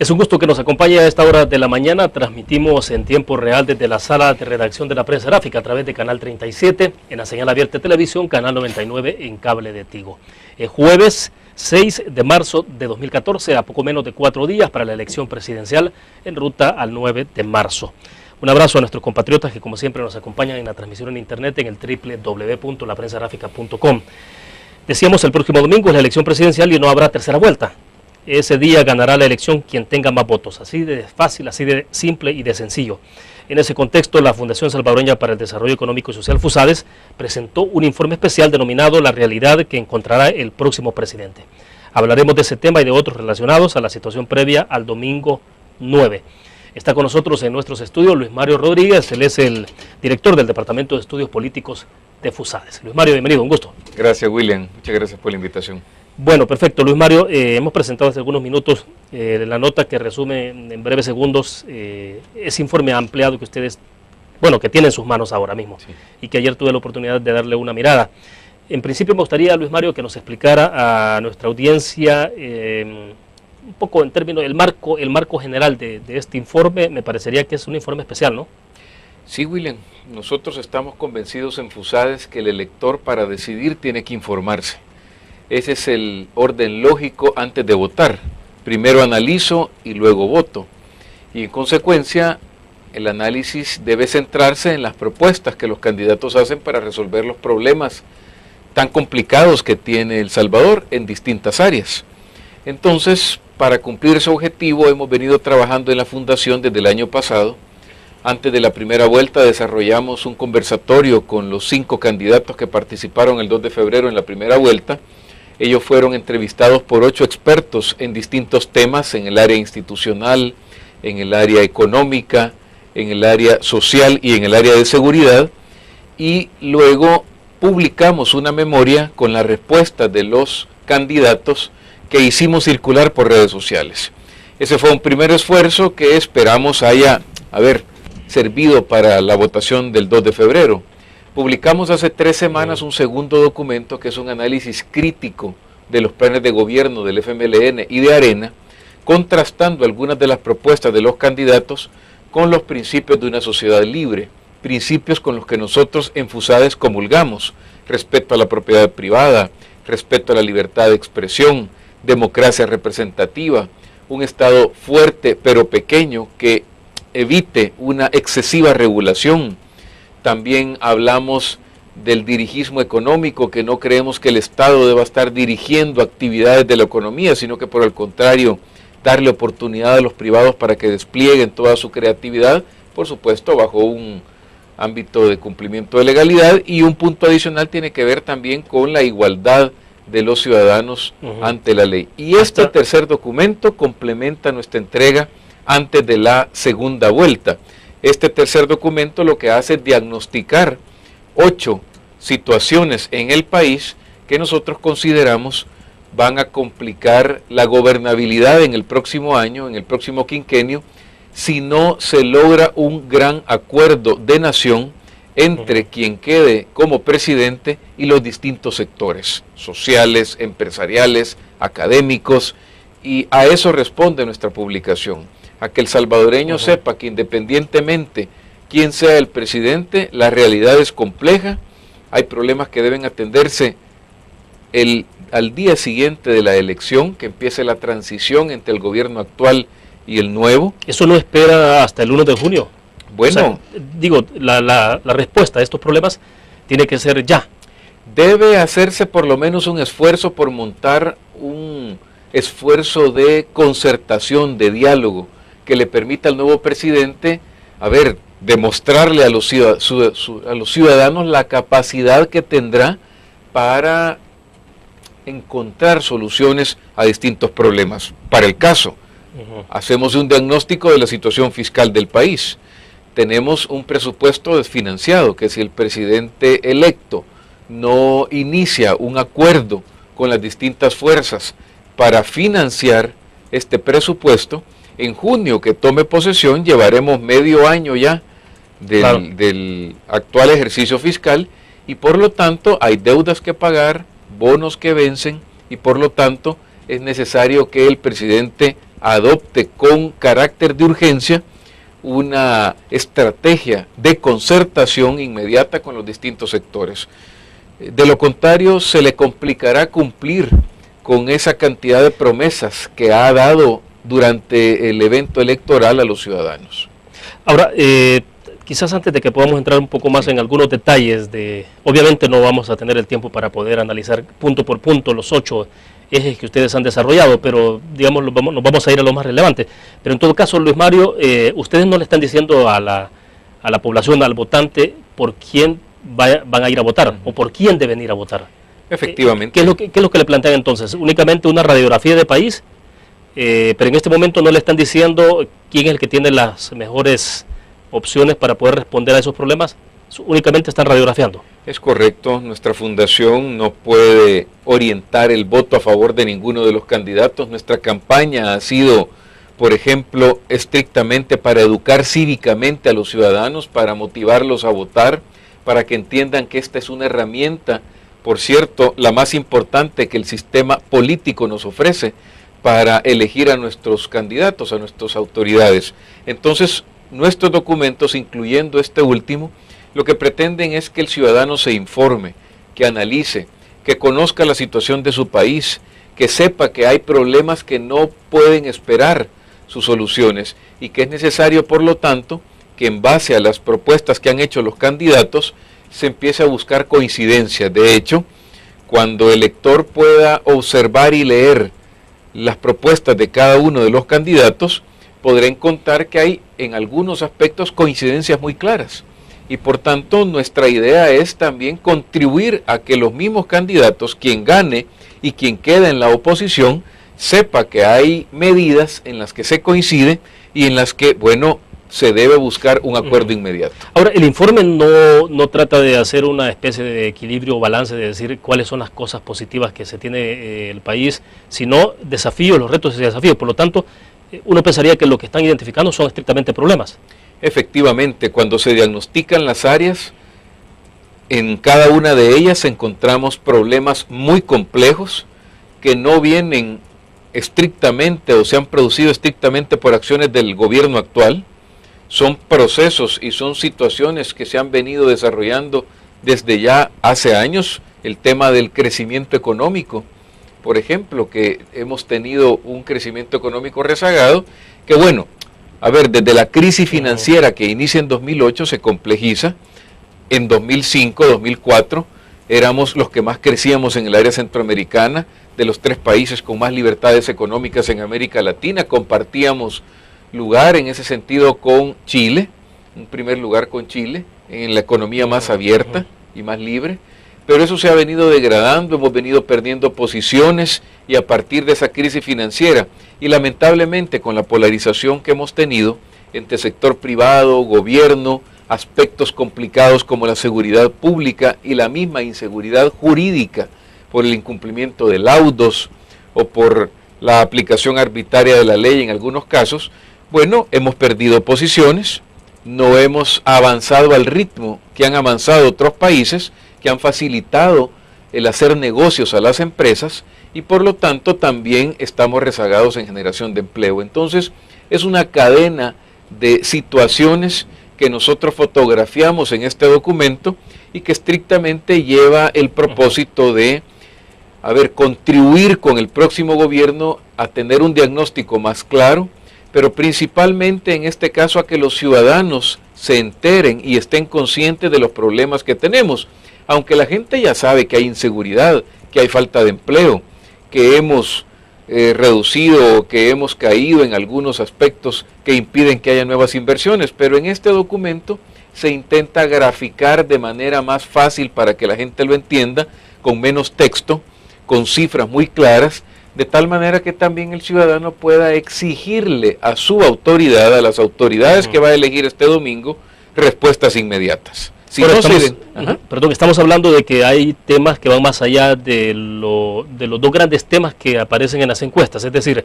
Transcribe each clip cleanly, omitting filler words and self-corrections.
Es un gusto que nos acompañe a esta hora de la mañana. Transmitimos en tiempo real desde la sala de redacción de la prensa gráfica a través de Canal 37, en la señal abierta de televisión, Canal 99 en cable de Tigo. Jueves 6 de marzo de 2014, a poco menos de 4 días para la elección presidencial, en ruta al 9 de marzo. Un abrazo a nuestros compatriotas que como siempre nos acompañan en la transmisión en internet en el www.laprensagráfica.com. Decíamos, el próximo domingo es la elección presidencial y no habrá tercera vuelta. Ese día ganará la elección quien tenga más votos, así de fácil, así de simple y de sencillo. En ese contexto, la Fundación Salvadoreña para el Desarrollo Económico y Social, FUSADES, presentó un informe especial denominado La realidad que encontrará el próximo presidente. Hablaremos de ese tema y de otros relacionados a la situación previa al domingo 9. Está con nosotros en nuestros estudios Luis Mario Rodríguez, él es el director del Departamento de Estudios Políticos de FUSADES. Luis Mario, bienvenido, un gusto. Gracias, William, muchas gracias por la invitación. Bueno, perfecto, Luis Mario, hemos presentado hace algunos minutos la nota que resume en breves segundos ese informe ampliado que ustedes, bueno, que tienen en sus manos ahora mismo, sí, y que ayer tuve la oportunidad de darle una mirada. En principio me gustaría, Luis Mario, que nos explicara a nuestra audiencia un poco en términos, el marco general de este informe. Me parecería que es un informe especial, ¿no? Sí, William, nosotros estamos convencidos en FUSADES que el elector para decidir tiene que informarse. Ese es el orden lógico antes de votar. Primero analizo y luego voto. Y en consecuencia, el análisis debe centrarse en las propuestas que los candidatos hacen para resolver los problemas tan complicados que tiene El Salvador en distintas áreas. Entonces, para cumplir ese objetivo, hemos venido trabajando en la Fundación desde el año pasado. Antes de la primera vuelta desarrollamos un conversatorio con los 5 candidatos que participaron el 2 de febrero en la primera vuelta. Ellos fueron entrevistados por 8 expertos en distintos temas, en el área institucional, en el área económica, en el área social y en el área de seguridad. Y luego publicamos una memoria con la respuesta de los candidatos que hicimos circular por redes sociales. Ese fue un primer esfuerzo que esperamos haya servido para la votación del 2 de febrero. Publicamos hace 3 semanas un segundo documento que es un análisis crítico de los planes de gobierno del FMLN y de Arena, contrastando algunas de las propuestas de los candidatos con los principios de una sociedad libre, principios con los que nosotros en FUSADES comulgamos: respeto a la propiedad privada, respeto a la libertad de expresión, democracia representativa, un Estado fuerte pero pequeño que evite una excesiva regulación. También hablamos del dirigismo económico, que no creemos que el Estado deba estar dirigiendo actividades de la economía, sino que por el contrario, darle oportunidad a los privados para que desplieguen toda su creatividad, por supuesto bajo un ámbito de cumplimiento de legalidad. Y un punto adicional tiene que ver también con la igualdad de los ciudadanos ante la ley. Y este tercer documento complementa nuestra entrega antes de la segunda vuelta. Este tercer documento lo que hace es diagnosticar 8 situaciones en el país que nosotros consideramos van a complicar la gobernabilidad en el próximo año, en el próximo quinquenio, si no se logra un gran acuerdo de nación entre quien quede como presidente y los distintos sectores sociales, empresariales, académicos, y a eso responde nuestra publicación, a que el salvadoreño sepa que independientemente quién sea el presidente, la realidad es compleja, hay problemas que deben atenderse al día siguiente de la elección, que empiece la transición entre el gobierno actual y el nuevo. ¿Eso no espera hasta el 1 de junio? Bueno, o sea, digo, la respuesta a estos problemas tiene que ser ya. Debe hacerse por lo menos un esfuerzo por montar un esfuerzo de concertación, de diálogo, que le permita al nuevo presidente, demostrarle a los ciudadanos la capacidad que tendrá para encontrar soluciones a distintos problemas. Para el caso, hacemos un diagnóstico de la situación fiscal del país. Tenemos un presupuesto desfinanciado, que si el presidente electo no inicia un acuerdo con las distintas fuerzas para financiar este presupuesto, en junio que tome posesión llevaremos medio año ya del actual ejercicio fiscal, y por lo tanto hay deudas que pagar, bonos que vencen, y por lo tanto es necesario que el presidente adopte con carácter de urgencia una estrategia de concertación inmediata con los distintos sectores. De lo contrario, se le complicará cumplir con esa cantidad de promesas que ha dado durante el evento electoral a los ciudadanos. Ahora, quizás antes de que podamos entrar un poco más en algunos detalles, obviamente no vamos a tener el tiempo para poder analizar punto por punto los 8 ejes que ustedes han desarrollado, pero digamos nos vamos a ir a lo más relevante. Pero en todo caso, Luis Mario, ustedes no le están diciendo a la población, al votante, por quién van a ir a votar o por quién deben ir a votar. Efectivamente. ¿Qué es lo que le plantean entonces? ¿Únicamente una radiografía de país? Pero en este momento no le están diciendo quién es el que tiene las mejores opciones para poder responder a esos problemas, únicamente están radiografiando. Es correcto, nuestra fundación no puede orientar el voto a favor de ninguno de los candidatos. Nuestra campaña ha sido, por ejemplo, estrictamente para educar cívicamente a los ciudadanos, para motivarlos a votar, para que entiendan que esta es una herramienta, por cierto, la más importante que el sistema político nos ofrece para elegir a nuestros candidatos, a nuestras autoridades. Entonces, nuestros documentos, incluyendo este último, lo que pretenden es que el ciudadano se informe, que analice, que conozca la situación de su país, que sepa que hay problemas que no pueden esperar sus soluciones y que es necesario, por lo tanto, que en base a las propuestas que han hecho los candidatos, se empiece a buscar coincidencias. De hecho, cuando el lector pueda observar y leer las propuestas de cada uno de los candidatos, podrá encontrar que hay en algunos aspectos coincidencias muy claras. Y por tanto nuestra idea es también contribuir a que los mismos candidatos, quien gane y quien queda en la oposición, sepa que hay medidas en las que se coincide y en las que, bueno, se debe buscar un acuerdo inmediato. Ahora, el informe no trata de hacer una especie de equilibrio o balance, de decir cuáles son las cosas positivas que se tiene el país, sino desafíos, los retos y desafíos. Por lo tanto, uno pensaría que lo que están identificando son estrictamente problemas. Efectivamente, cuando se diagnostican las áreas, en cada una de ellas encontramos problemas muy complejos que no vienen estrictamente o se han producido estrictamente por acciones del gobierno actual. Son procesos y son situaciones que se han venido desarrollando desde ya hace años. El tema del crecimiento económico, por ejemplo, que hemos tenido un crecimiento económico rezagado, que bueno, a ver, desde la crisis financiera que inicia en 2008 se complejiza. En 2005, 2004, éramos los que más crecíamos en el área centroamericana, de los 3 países con más libertades económicas en América Latina. Compartíamos lugar en ese sentido con Chile, un primer lugar con Chile, en la economía más abierta y más libre. Pero eso se ha venido degradando, hemos venido perdiendo posiciones y a partir de esa crisis financiera y lamentablemente con la polarización que hemos tenido entre sector privado, gobierno, aspectos complicados como la seguridad pública y la misma inseguridad jurídica por el incumplimiento de laudos o por la aplicación arbitraria de la ley en algunos casos, bueno, hemos perdido posiciones, no hemos avanzado al ritmo que han avanzado otros países, que han facilitado el hacer negocios a las empresas y por lo tanto también estamos rezagados en generación de empleo. Entonces es una cadena de situaciones que nosotros fotografiamos en este documento y que estrictamente lleva el propósito de, contribuir con el próximo gobierno a tener un diagnóstico más claro, pero principalmente en este caso a que los ciudadanos se enteren y estén conscientes de los problemas que tenemos. Aunque la gente ya sabe que hay inseguridad, que hay falta de empleo, que hemos reducido, que hemos caído en algunos aspectos que impiden que haya nuevas inversiones, pero en este documento se intenta graficar de manera más fácil para que la gente lo entienda, con menos texto, con cifras muy claras, de tal manera que también el ciudadano pueda exigirle a su autoridad, a las autoridades que va a elegir este domingo, respuestas inmediatas. Si no estamos hablando de que hay temas que van más allá de los 2 grandes temas que aparecen en las encuestas, es decir,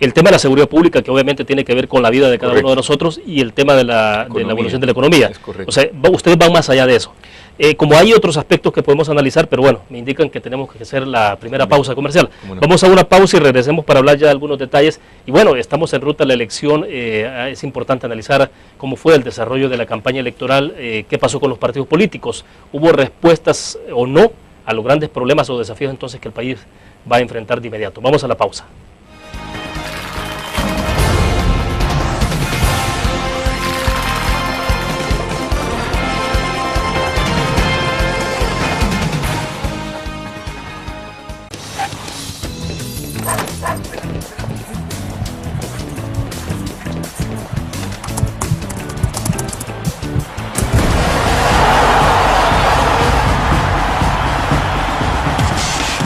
el tema de la seguridad pública, que obviamente tiene que ver con la vida de cada uno de nosotros, y el tema de la evolución de la economía. O sea, ustedes van más allá de eso. Como hay otros aspectos que podemos analizar, pero bueno, me indican que tenemos que hacer la primera pausa comercial. Vamos a una pausa y regresemos para hablar ya de algunos detalles. Y bueno, estamos en ruta a la elección. Es importante analizar cómo fue el desarrollo de la campaña electoral, qué pasó con los partidos políticos. ¿Hubo respuestas o no a los grandes problemas o desafíos entonces que el país va a enfrentar de inmediato? Vamos a la pausa.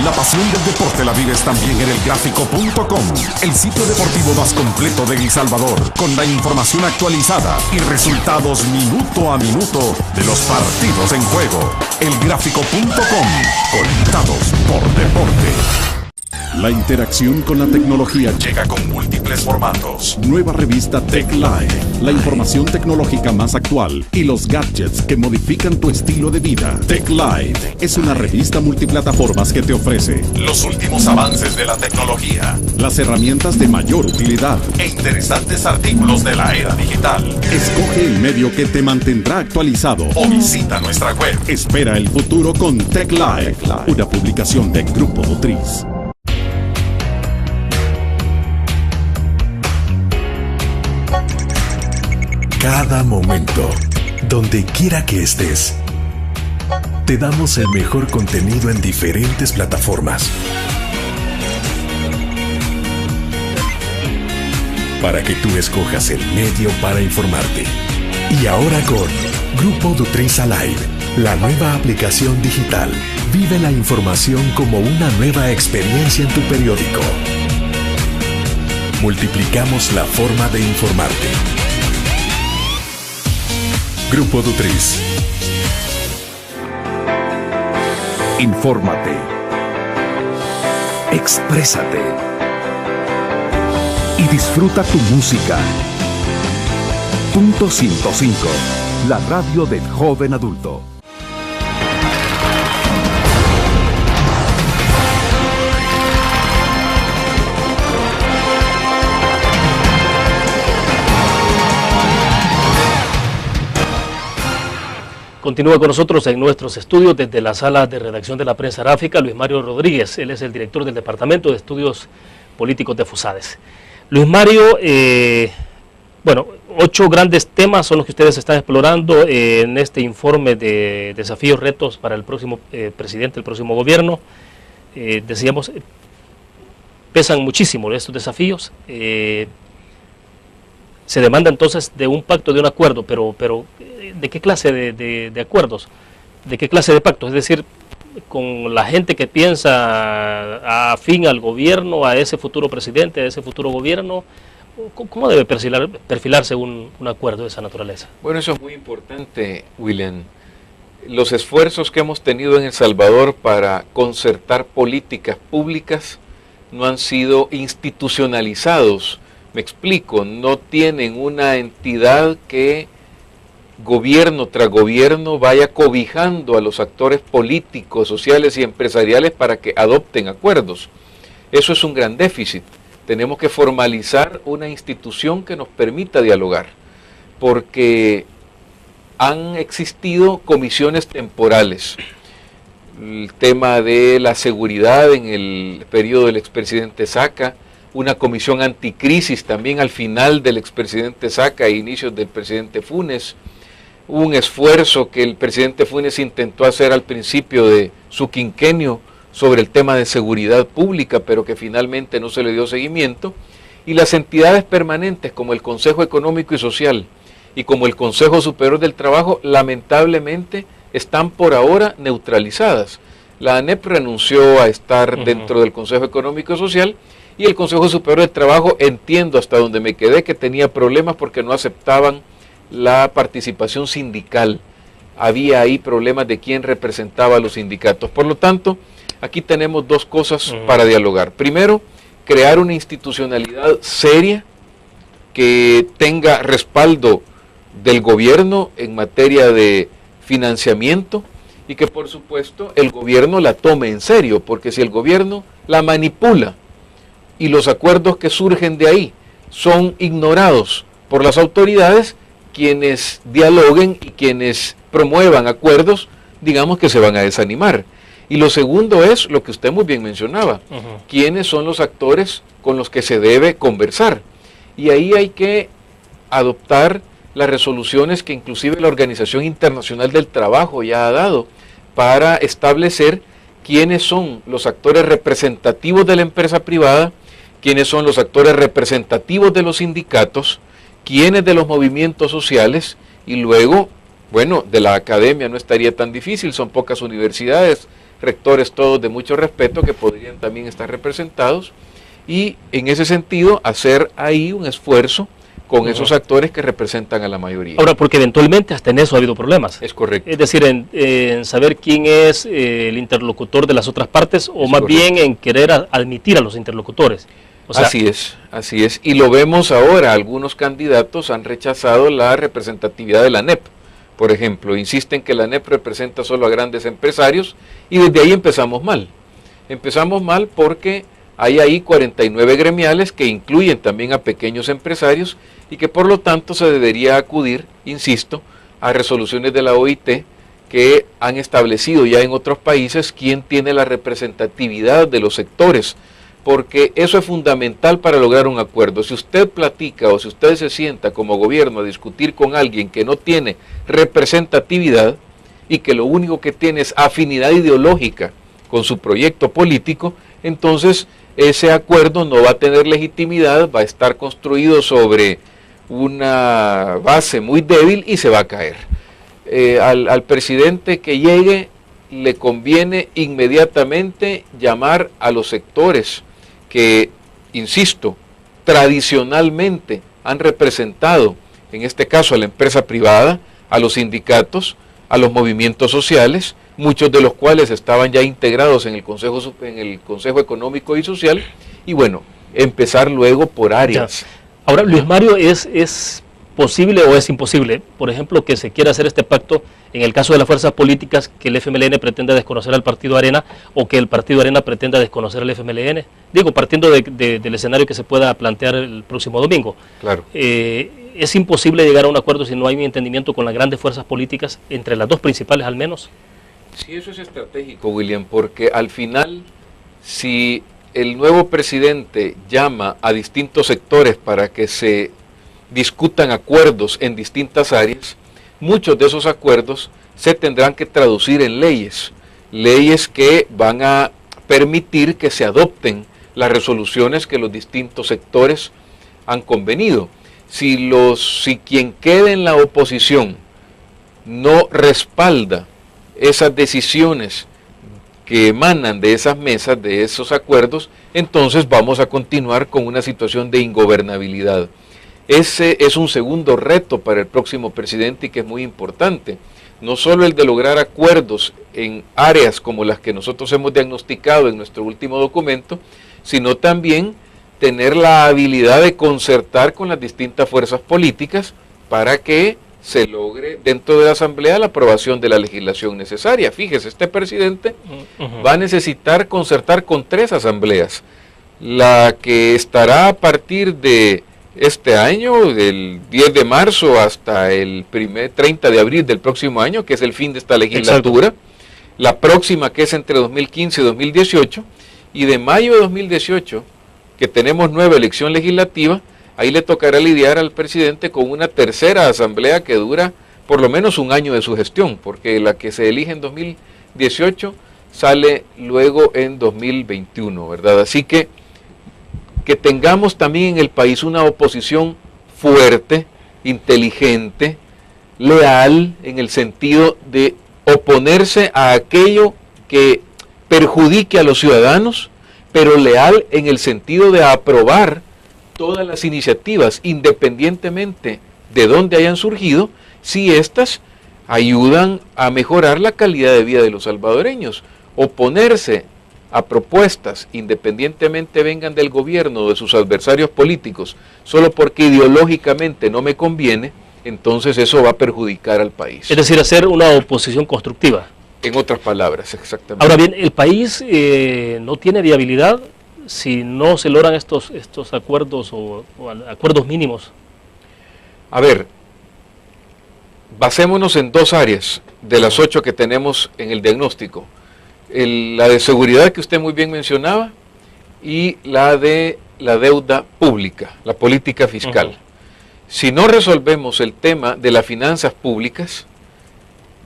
La pasión del deporte la vives también en elgráfico.com, el sitio deportivo más completo de El Salvador, con la información actualizada y resultados minuto a minuto de los partidos en juego. Elgráfico.com, conectados por deporte. La interacción con la tecnología llega con múltiples formatos. Nueva revista Tech Live, la información tecnológica más actual y los gadgets que modifican tu estilo de vida. Tech Live es una revista multiplataformas que te ofrece los últimos avances de la tecnología, las herramientas de mayor utilidad e interesantes artículos de la era digital. Escoge el medio que te mantendrá actualizado o visita nuestra web. Espera el futuro con Tech Live, una publicación de Grupo Dutriz. Cada momento, donde quiera que estés, te damos el mejor contenido en diferentes plataformas para que tú escojas el medio para informarte. Y ahora con Grupo Dutriz Alive, la nueva aplicación digital. Vive la información como una nueva experiencia en tu periódico. Multiplicamos la forma de informarte. Grupo Dutriz. Infórmate. Exprésate. Y disfruta tu música. Punto 105. La radio del joven adulto. Continúa con nosotros en nuestros estudios desde la sala de redacción de la prensa gráfica Luis Mario Rodríguez. Él es el director del Departamento de Estudios Políticos de FUSADES. Luis Mario, bueno, 8 grandes temas son los que ustedes están explorando en este informe de desafíos, retos para el próximo presidente, el próximo gobierno. Decíamos, pesan muchísimo estos desafíos. Se demanda entonces de un pacto, de un acuerdo, pero ¿de qué clase de acuerdos? ¿De qué clase de pactos? Es decir, con la gente que piensa afín al gobierno, a ese futuro presidente, a ese futuro gobierno, ¿cómo debe perfilarse un acuerdo de esa naturaleza? Bueno, eso es muy importante, William. Los esfuerzos que hemos tenido en El Salvador para concertar políticas públicas no han sido institucionalizados. Me explico, no tienen una entidad que gobierno tras gobierno vaya cobijando a los actores políticos, sociales y empresariales para que adopten acuerdos. Eso es un gran déficit. Tenemos que formalizar una institución que nos permita dialogar, porque han existido comisiones temporales. El tema de la seguridad en el periodo del expresidente Saca, una comisión anticrisis también al final del expresidente Saca e inicios del presidente Funes. Hubo un esfuerzo que el presidente Funes intentó hacer al principio de su quinquenio sobre el tema de seguridad pública, pero que finalmente no se le dio seguimiento. Y las entidades permanentes como el Consejo Económico y Social y como el Consejo Superior del Trabajo, lamentablemente están por ahora neutralizadas. La ANEP renunció a estar dentro del Consejo Económico y Social, y el Consejo Superior del Trabajo, entiendo hasta donde me quedé, que tenía problemas porque no aceptaban la participación sindical. Había ahí problemas de quién representaba a los sindicatos. Por lo tanto, aquí tenemos dos cosas para dialogar. Primero, crear una institucionalidad seria que tenga respaldo del gobierno en materia de financiamiento y que por supuesto el gobierno la tome en serio, porque si el gobierno la manipula y los acuerdos que surgen de ahí son ignorados por las autoridades, quienes dialoguen y quienes promuevan acuerdos, digamos que se van a desanimar. Y lo segundo es lo que usted muy bien mencionaba, quiénes son los actores con los que se debe conversar. Y ahí hay que adoptar las resoluciones que inclusive la Organización Internacional del Trabajo ya ha dado para establecer quiénes son los actores representativos de la empresa privada, quiénes son los actores representativos de los sindicatos, quiénes de los movimientos sociales, y luego, bueno, de la academia no estaría tan difícil, son pocas universidades, rectores todos de mucho respeto que podrían también estar representados, y en ese sentido hacer ahí un esfuerzo con esos actores que representan a la mayoría. Ahora, porque eventualmente hasta en eso ha habido problemas. Es correcto. Es decir, en saber quién es el interlocutor de las otras partes, o Es más correcto. bien en querer admitir a los interlocutores. O sea, así es. Y lo vemos ahora, algunos candidatos han rechazado la representatividad de la ANEP. Por ejemplo, insisten que la ANEP representa solo a grandes empresarios y desde ahí empezamos mal. Empezamos mal porque hay ahí 49 gremiales que incluyen también a pequeños empresarios y que por lo tanto se debería acudir, insisto, a resoluciones de la OIT que han establecido ya en otros países quién tiene la representatividad de los sectores, porque eso es fundamental para lograr un acuerdo. Si usted platica o si usted se sienta como gobierno a discutir con alguien que no tiene representatividad y que lo único que tiene es afinidad ideológica con su proyecto político, entonces ese acuerdo no va a tener legitimidad, va a estar construido sobre una base muy débil y se va a caer. Al presidente que llegue le conviene inmediatamente llamar a los sectores que, insisto, tradicionalmente han representado, en este caso a la empresa privada, a los sindicatos, a los movimientos sociales, muchos de los cuales estaban ya integrados en el Consejo Económico y Social, y bueno, empezar luego por áreas. Ya. Ahora, Luis Mario, ¿es posible o es imposible, por ejemplo, que se quiera hacer este pacto en el caso de las fuerzas políticas, que el FMLN pretenda desconocer al Partido Arena o que el Partido Arena pretenda desconocer al FMLN? Digo, partiendo del escenario que se pueda plantear el próximo domingo. Claro. ¿Es imposible llegar a un acuerdo si no hay un entendimiento con las grandes fuerzas políticas, entre las dos principales al menos? Sí, eso es estratégico, William, porque al final, si el nuevo presidente llama a distintos sectores para que se discutan acuerdos en distintas áreas, muchos de esos acuerdos se tendrán que traducir en leyes que van a permitir que se adopten las resoluciones que los distintos sectores han convenido. Si quien quede en la oposición no respalda esas decisiones que emanan de esas mesas, de esos acuerdos, entonces vamos a continuar con una situación de ingobernabilidad. Ese es un segundo reto para el próximo presidente y que es muy importante. No solo el de lograr acuerdos en áreas como las que nosotros hemos diagnosticado en nuestro último documento, sino también tener la habilidad de concertar con las distintas fuerzas políticas para que se logre dentro de la Asamblea la aprobación de la legislación necesaria. Fíjese, este presidente va a necesitar concertar con 3 asambleas. La que estará a partir de este año, del 10 de marzo hasta el 30 de abril del próximo año, que es el fin de esta legislatura. Exacto. La próxima, que es entre 2015 y 2018, y de mayo de 2018, que tenemos nueva elección legislativa, ahí le tocará lidiar al presidente con una tercera asamblea que dura por lo menos un año de su gestión, porque la que se elige en 2018 sale luego en 2021, ¿verdad? Así que tengamos también en el país una oposición fuerte, inteligente, leal, en el sentido de oponerse a aquello que perjudique a los ciudadanos, pero leal en el sentido de aprobar todas las iniciativas, independientemente de dónde hayan surgido, si éstas ayudan a mejorar la calidad de vida de los salvadoreños. Oponerse a propuestas, independientemente vengan del gobierno o de sus adversarios políticos, solo porque ideológicamente no me conviene, entonces eso va a perjudicar al país. Es decir, hacer una oposición constructiva. En otras palabras, exactamente. Ahora bien, el país no tiene viabilidad si no se logran estos acuerdos o acuerdos mínimos. A ver, basémonos en dos áreas de las 8 que tenemos en el diagnóstico. La de seguridad que usted muy bien mencionaba y la de la deuda pública, la política fiscal. Si no resolvemos el tema de las finanzas públicas,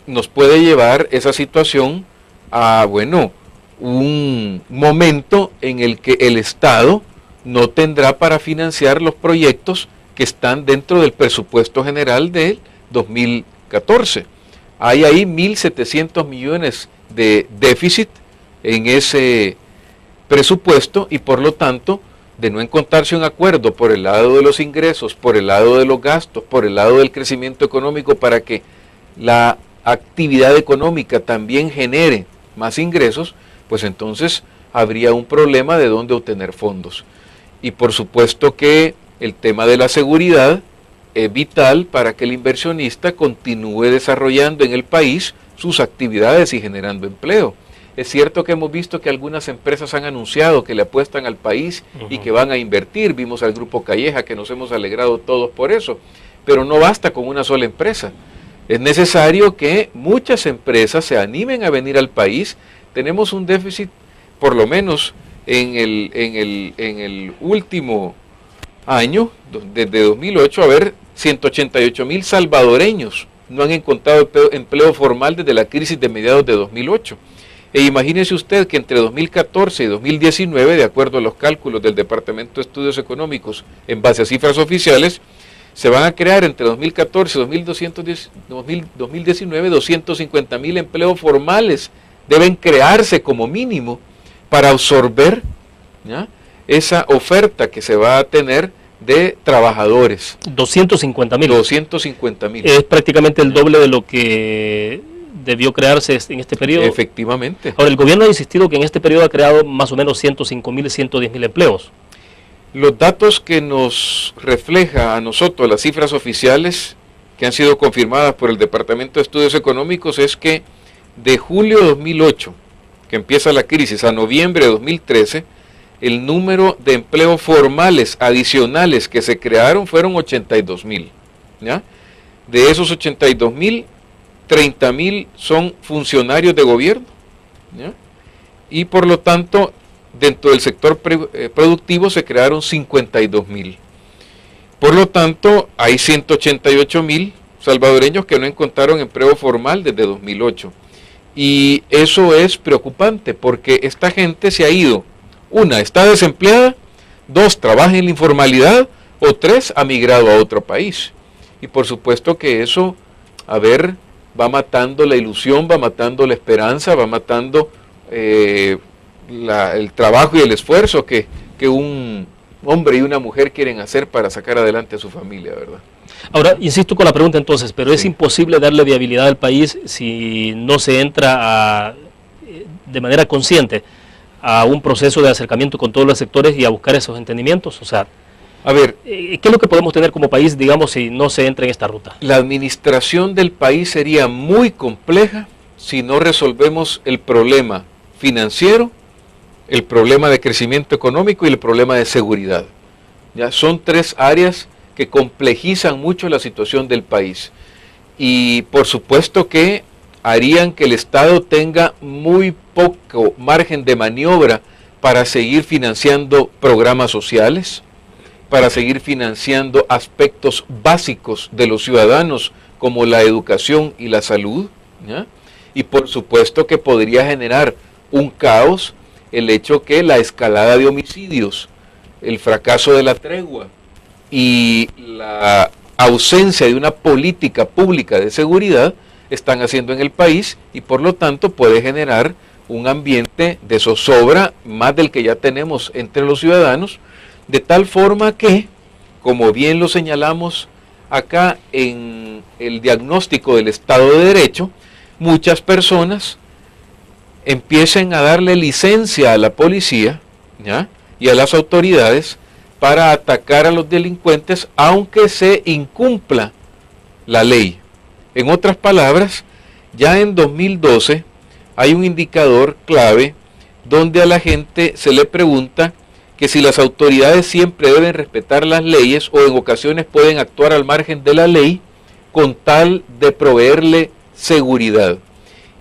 nos puede llevar esa situación a, bueno, un momento en el que el Estado no tendrá para financiar los proyectos que están dentro del presupuesto general del 2014. Hay ahí 1.700 millones de déficit en ese presupuesto y por lo tanto, de no encontrarse un acuerdo por el lado de los ingresos, por el lado de los gastos, por el lado del crecimiento económico para que la actividad económica también genere más ingresos, pues entonces habría un problema de dónde obtener fondos. Y por supuesto que el tema de la seguridad es vital para que el inversionista continúe desarrollando en el país sus actividades y generando empleo. Es cierto que hemos visto que algunas empresas han anunciado que le apuestan al país y que van a invertir. Vimos al Grupo Calleja, que nos hemos alegrado todos por eso, pero no basta con una sola empresa. Es necesario que muchas empresas se animen a venir al país. Tenemos un déficit, por lo menos en el último año, desde 2008, a ver, 188,000 salvadoreños no han encontrado empleo formal desde la crisis de mediados de 2008. E imagínese usted que entre 2014 y 2019, de acuerdo a los cálculos del Departamento de Estudios Económicos, en base a cifras oficiales, se van a crear entre 2014 y 2019 250,000 empleos formales. Deben crearse como mínimo para absorber, ¿ya?, esa oferta que se va a tener de trabajadores. 250,000. 250,000. Es prácticamente el doble de lo que debió crearse en este periodo. Efectivamente. Ahora, el gobierno ha insistido que en este periodo ha creado más o menos 105,000 y 110,000 empleos. Los datos que nos refleja a nosotros las cifras oficiales que han sido confirmadas por el Departamento de Estudios Económicos es que de julio de 2008, que empieza la crisis, a noviembre de 2013, el número de empleos formales adicionales que se crearon fueron 82,000. ¿Ya? De esos 82,000, 30,000 son funcionarios de gobierno, ¿ya?, y por lo tanto dentro del sector productivo se crearon 52,000. Por lo tanto hay 188,000 salvadoreños que no encontraron empleo formal desde 2008 y eso es preocupante porque esta gente se ha ido, una, está desempleada, dos, trabaja en la informalidad o tres, ha migrado a otro país y por supuesto que eso, va matando la ilusión, va matando la esperanza, va matando el trabajo y el esfuerzo que un hombre y una mujer quieren hacer para sacar adelante a su familia, ¿verdad? Ahora, insisto con la pregunta entonces, pero es imposible darle viabilidad al país si no se entra de manera consciente a un proceso de acercamiento con todos los sectores y a buscar esos entendimientos. O sea, a ver, ¿qué es lo que podemos tener como país, digamos, si no se entra en esta ruta? La administración del país sería muy compleja si no resolvemos el problema financiero, el problema de crecimiento económico y el problema de seguridad. ¿Ya? Son tres áreas que complejizan mucho la situación del país y por supuesto que harían que el Estado tenga muy poco margen de maniobra para seguir financiando programas sociales, para seguir financiando aspectos básicos de los ciudadanos como la educación y la salud, ¿ya? Y por supuesto que podría generar un caos el hecho que la escalada de homicidios, el fracaso de la tregua y la ausencia de una política pública de seguridad están haciendo en el país y por lo tanto puede generar un ambiente de zozobra más del que ya tenemos entre los ciudadanos, de tal forma que, como bien lo señalamos acá en el diagnóstico del Estado de Derecho, muchas personas empiecen a darle licencia a la policía, ¿ya?, y a las autoridades para atacar a los delincuentes aunque se incumpla la ley. En otras palabras, ya en 2012 hay un indicador clave donde a la gente se le pregunta que si las autoridades siempre deben respetar las leyes o en ocasiones pueden actuar al margen de la ley con tal de proveerle seguridad.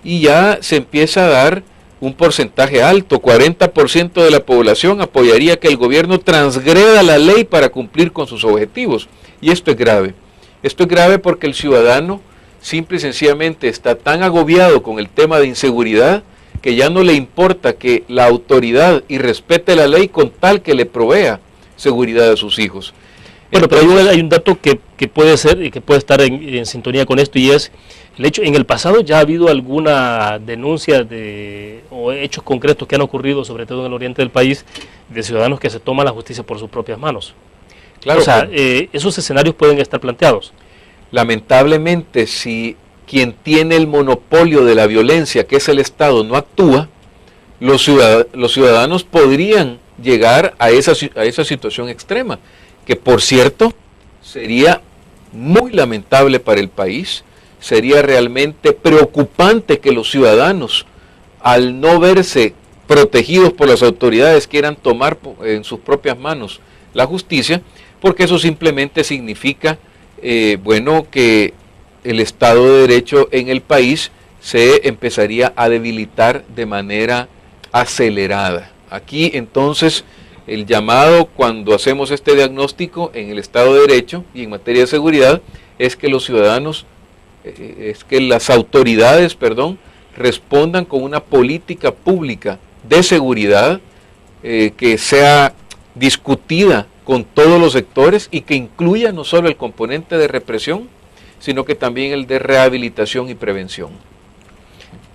Y ya se empieza a dar un porcentaje alto, 40% de la población apoyaría que el gobierno transgreda la ley para cumplir con sus objetivos. Y esto es grave. Esto es grave porque el ciudadano simple y sencillamente está tan agobiado con el tema de inseguridad que ya no le importa que la autoridad y respete la ley con tal que le provea seguridad a sus hijos. Bueno, pero hay un dato que puede ser y que puede estar en sintonía con esto, y es el hecho, en el pasado ya ha habido alguna denuncia o hechos concretos que han ocurrido, sobre todo en el oriente del país, de ciudadanos que se toman la justicia por sus propias manos. Claro, o sea, esos escenarios pueden estar planteados. Lamentablemente, si quien tiene el monopolio de la violencia, que es el Estado, no actúa, los ciudadanos podrían llegar a esa situación extrema, que por cierto sería muy lamentable para el país. Sería realmente preocupante que los ciudadanos, al no verse protegidos por las autoridades, quieran tomar en sus propias manos la justicia, porque eso simplemente significa, que el Estado de Derecho en el país se empezaría a debilitar de manera acelerada. Aquí entonces el llamado, cuando hacemos este diagnóstico en el Estado de Derecho y en materia de seguridad, es que los ciudadanos, las autoridades, respondan con una política pública de seguridad que sea discutida con todos los sectores y que incluya no solo el componente de represión, sino que también el de rehabilitación y prevención.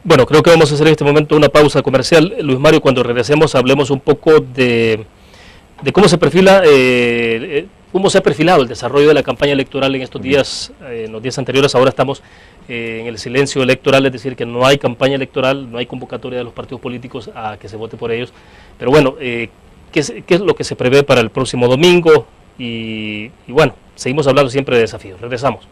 Bueno, creo que vamos a hacer en este momento una pausa comercial. Luis Mario, cuando regresemos hablemos un poco de cómo se perfila, cómo se ha perfilado el desarrollo de la campaña electoral en estos días, en los días anteriores. Ahora estamos en el silencio electoral, es decir, que no hay campaña electoral, no hay convocatoria de los partidos políticos a que se vote por ellos. Pero bueno, ¿qué es lo que se prevé para el próximo domingo? Y bueno, seguimos hablando siempre de desafíos. Regresamos.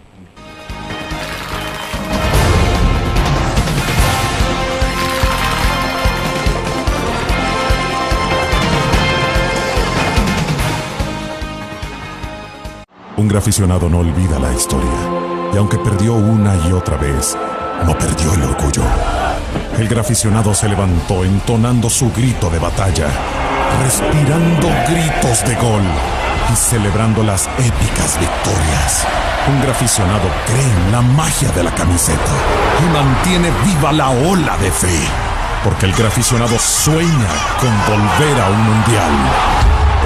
Un graficionado no olvida la historia, y aunque perdió una y otra vez, no perdió el orgullo. El graficionado se levantó entonando su grito de batalla, respirando gritos de gol y celebrando las épicas victorias. Un graficionado cree en la magia de la camiseta y mantiene viva la ola de fe, porque el graficionado sueña con volver a un mundial.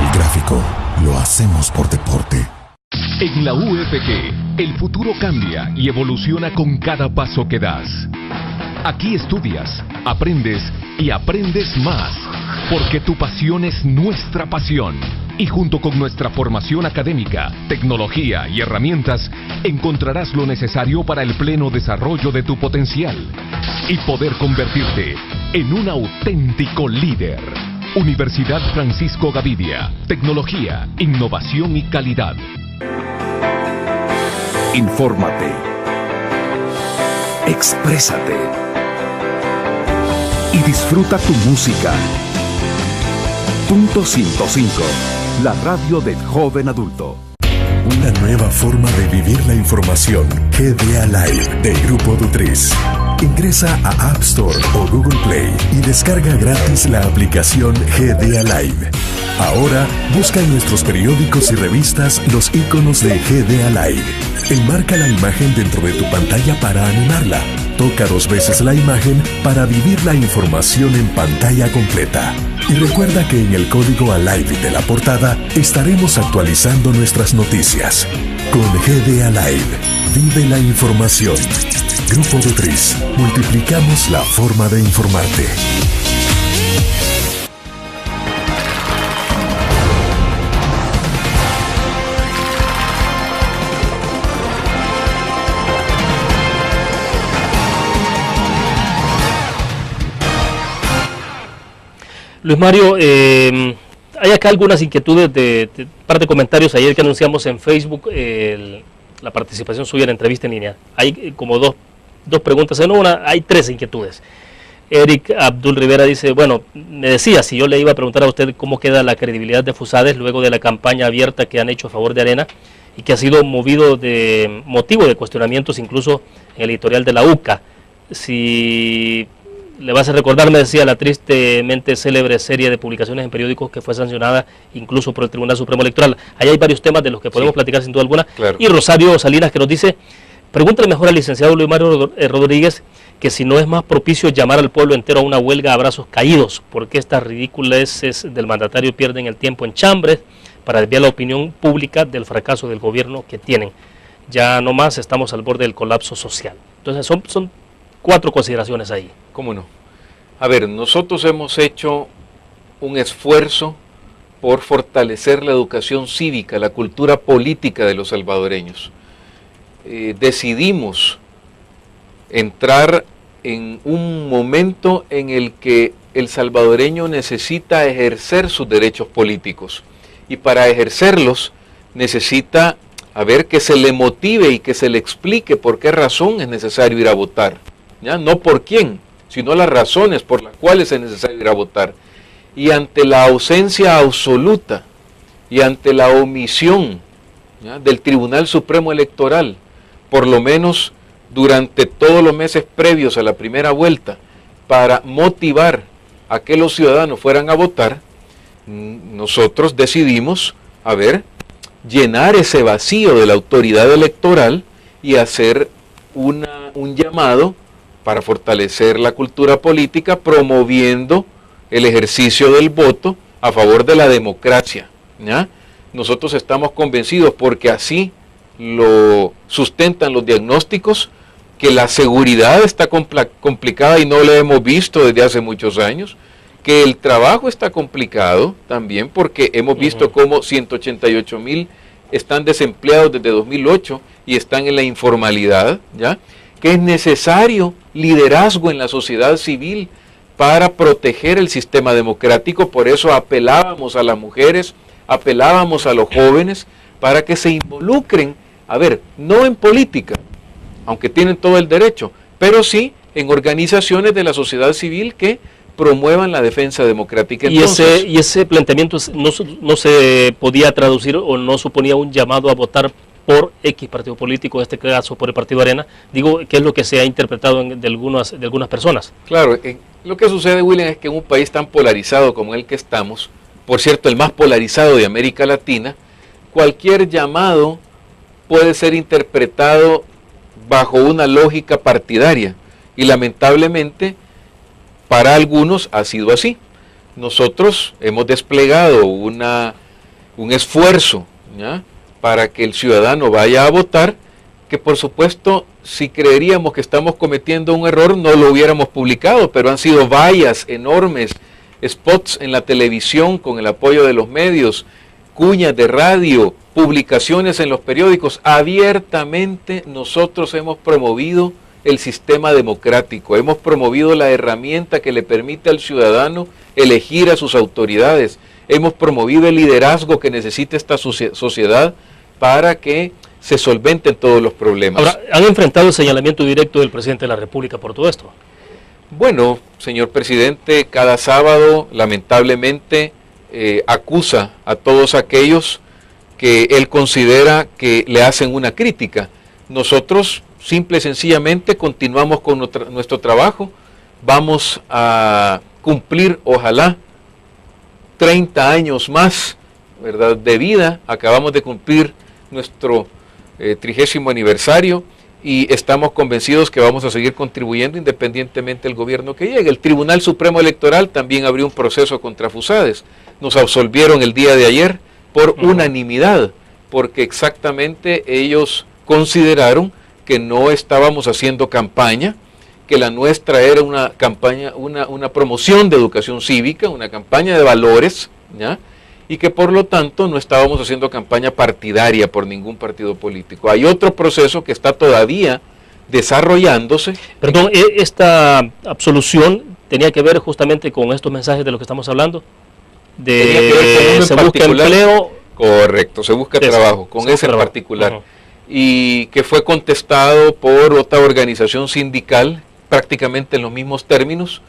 El gráfico lo hacemos por deporte. En la UFG, el futuro cambia y evoluciona con cada paso que das. Aquí estudias, aprendes y aprendes más, porque tu pasión es nuestra pasión. Y junto con nuestra formación académica, tecnología y herramientas, encontrarás lo necesario para el pleno desarrollo de tu potencial y poder convertirte en un auténtico líder. Universidad Francisco Gavidia, tecnología, innovación y calidad. Infórmate. Exprésate. Y disfruta tu música. Punto 105. La radio del joven adulto. Una nueva forma de vivir la información. GDA Live de Grupo Dutriz. Ingresa a App Store o Google Play y descarga gratis la aplicación GDA Live. Ahora busca en nuestros periódicos y revistas los iconos de GDA Live. Enmarca la imagen dentro de tu pantalla para animarla. Toca 2 veces la imagen para vivir la información en pantalla completa. Y recuerda que en el código ALIVE de la portada estaremos actualizando nuestras noticias. Con GDA Live, vive la información. Grupo Dutriz, multiplicamos la forma de informarte. Luis Mario, hay acá algunas inquietudes de parte de comentarios ayer que anunciamos en Facebook la participación suya en la entrevista en línea. Hay como dos preguntas en una, hay 3 inquietudes. Eric Abdul Rivera dice, bueno, me decía si yo le iba a preguntar a usted cómo queda la credibilidad de Fusades luego de la campaña abierta que han hecho a favor de Arena y que ha sido motivo de cuestionamientos incluso en el editorial de la UCA. Si le vas a recordar, me decía, la tristemente célebre serie de publicaciones en periódicos que fue sancionada incluso por el Tribunal Supremo Electoral. Ahí hay varios temas de los que podemos platicar sin duda alguna. Claro. Y Rosario Salinas que nos dice, pregúntale mejor al licenciado Luis Mario Rodríguez que si no es más propicio llamar al pueblo entero a una huelga a brazos caídos, porque estas ridiculeces del mandatario pierden el tiempo en chambres para desviar la opinión pública del fracaso del gobierno que tienen. Ya no más estamos al borde del colapso social. Entonces son 4 consideraciones ahí. ¿Cómo no? A ver, nosotros hemos hecho un esfuerzo por fortalecer la educación cívica, la cultura política de los salvadoreños. Decidimos entrar en un momento en el que el salvadoreño necesita ejercer sus derechos políticos y para ejercerlos necesita que se le motive y que se le explique por qué razón es necesario ir a votar, ¿ya? No por quién, sino las razones por las cuales es necesario ir a votar. Y ante la ausencia absoluta y ante la omisión, ¿ya?, del Tribunal Supremo Electoral, por lo menos durante todos los meses previos a la primera vuelta, para motivar a que los ciudadanos fueran a votar, nosotros decidimos, llenar ese vacío de la autoridad electoral y hacer un llamado para fortalecer la cultura política, promoviendo el ejercicio del voto a favor de la democracia, ¿ya? Nosotros estamos convencidos, porque así lo sustentan los diagnósticos, que la seguridad está complicada y no la hemos visto desde hace muchos años, que el trabajo está complicado también porque hemos visto cómo 188,000 están desempleados desde 2008 y están en la informalidad, ¿ya? Que es necesario liderazgo en la sociedad civil para proteger el sistema democrático. Por eso apelábamos a las mujeres, apelábamos a los jóvenes para que se involucren, no en política, aunque tienen todo el derecho, pero sí en organizaciones de la sociedad civil que promuevan la defensa democrática. Entonces, y ese planteamiento no se podía traducir o no suponía un llamado a votar por X partido político, en este caso por el Partido Arena, digo, que es lo que se ha interpretado de algunas personas. Claro, lo que sucede, William, es que en un país tan polarizado como el que estamos, por cierto, el más polarizado de América Latina, cualquier llamado puede ser interpretado bajo una lógica partidaria, y lamentablemente para algunos ha sido así. Nosotros hemos desplegado un esfuerzo, ¿ya?, para que el ciudadano vaya a votar, que por supuesto, si creeríamos que estamos cometiendo un error, no lo hubiéramos publicado, pero han sido vallas enormes, spots en la televisión con el apoyo de los medios, cuñas de radio, publicaciones en los periódicos. Abiertamente nosotros hemos promovido el sistema democrático, hemos promovido la herramienta que le permite al ciudadano elegir a sus autoridades, hemos promovido el liderazgo que necesita esta sociedad para que se solventen todos los problemas. Ahora, ¿han enfrentado el señalamiento directo del presidente de la República por todo esto? Bueno, señor presidente, cada sábado lamentablemente acusa a todos aquellos que él considera que le hacen una crítica. Nosotros simple y sencillamente continuamos con nuestro trabajo, vamos a cumplir, ojalá, 30 años más, ¿verdad?, de vida. Acabamos de cumplir nuestro 30º aniversario y estamos convencidos que vamos a seguir contribuyendo independientemente del gobierno que llegue. El Tribunal Supremo Electoral también abrió un proceso contra Fusades. Nos absolvieron el día de ayer por unanimidad, porque exactamente ellos consideraron que no estábamos haciendo campaña, que la nuestra era una campaña, una promoción de educación cívica, una campaña de valores, ¿ya?, y que por lo tanto no estábamos haciendo campaña partidaria por ningún partido político. Hay otro proceso que está todavía desarrollándose. Perdón, esta absolución tenía que ver justamente con estos mensajes de los que estamos hablando, Tenía que ver con uno en se busca particular. empleo. Correcto, se busca trabajo, con ese en particular. Y que fue contestado por otra organización sindical, prácticamente en los mismos términos,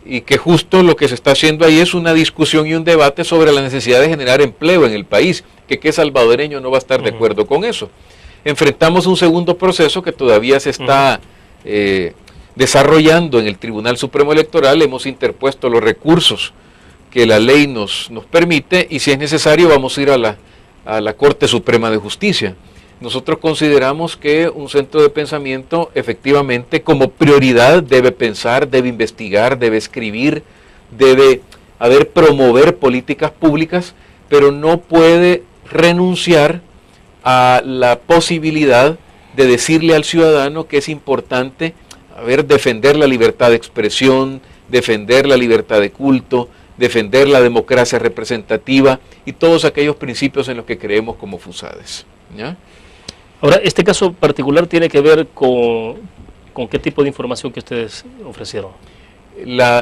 y que justo lo que se está haciendo ahí es una discusión y un debate sobre la necesidad de generar empleo en el país, que qué salvadoreño no va a estar de acuerdo con eso. Enfrentamos un segundo proceso que todavía se está desarrollando en el Tribunal Supremo Electoral. Hemos interpuesto los recursos que la ley nos permite, y si es necesario vamos a ir a la Corte Suprema de Justicia. Nosotros consideramos que un centro de pensamiento efectivamente como prioridad debe pensar, debe investigar, debe escribir, debe promover políticas públicas, pero no puede renunciar a la posibilidad de decirle al ciudadano que es importante defender la libertad de expresión, defender la libertad de culto, defender la democracia representativa y todos aquellos principios en los que creemos como FUSADES, ¿ya? Ahora, este caso particular tiene que ver con qué tipo de información que ustedes ofrecieron.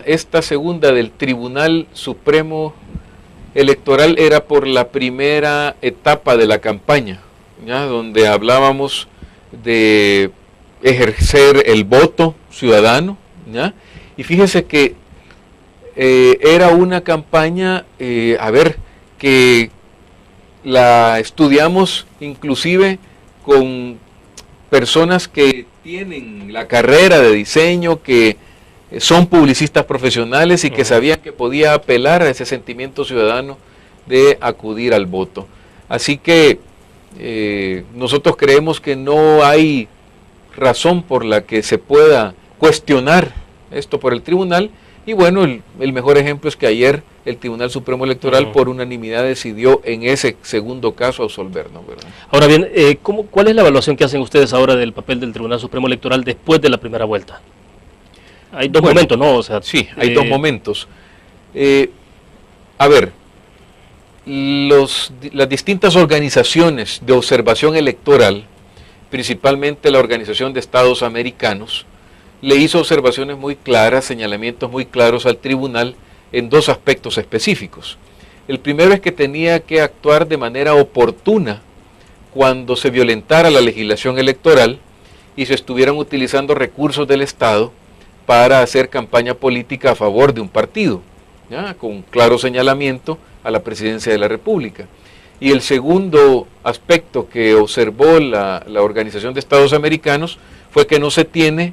Esta segunda del Tribunal Supremo Electoral era por la primera etapa de la campaña, ¿ya? Donde hablábamos de ejercer el voto ciudadano, ¿ya? Y fíjese que era una campaña, que la estudiamos inclusive con personas que tienen la carrera de diseño, que son publicistas profesionales y que sabían que podía apelar a ese sentimiento ciudadano de acudir al voto. Así que nosotros creemos que no hay razón por la que se pueda cuestionar esto por el tribunal. Y bueno, el mejor ejemplo es que ayer el Tribunal Supremo Electoral por unanimidad decidió en ese segundo caso absolvernos, ¿verdad? Ahora bien, ¿cuál es la evaluación que hacen ustedes ahora del papel del Tribunal Supremo Electoral después de la primera vuelta? Hay dos momentos, ¿no? O sea, sí, hay dos momentos. Las distintas organizaciones de observación electoral, principalmente la Organización de Estados Americanos, le hizo observaciones muy claras, señalamientos muy claros al tribunal en dos aspectos específicos. El primero es que tenía que actuar de manera oportuna cuando se violentara la legislación electoral y se estuvieran utilizando recursos del Estado para hacer campaña política a favor de un partido, ¿ya? Con claro señalamiento a la presidencia de la República. Y el segundo aspecto que observó la Organización de Estados Americanos fue que no se tiene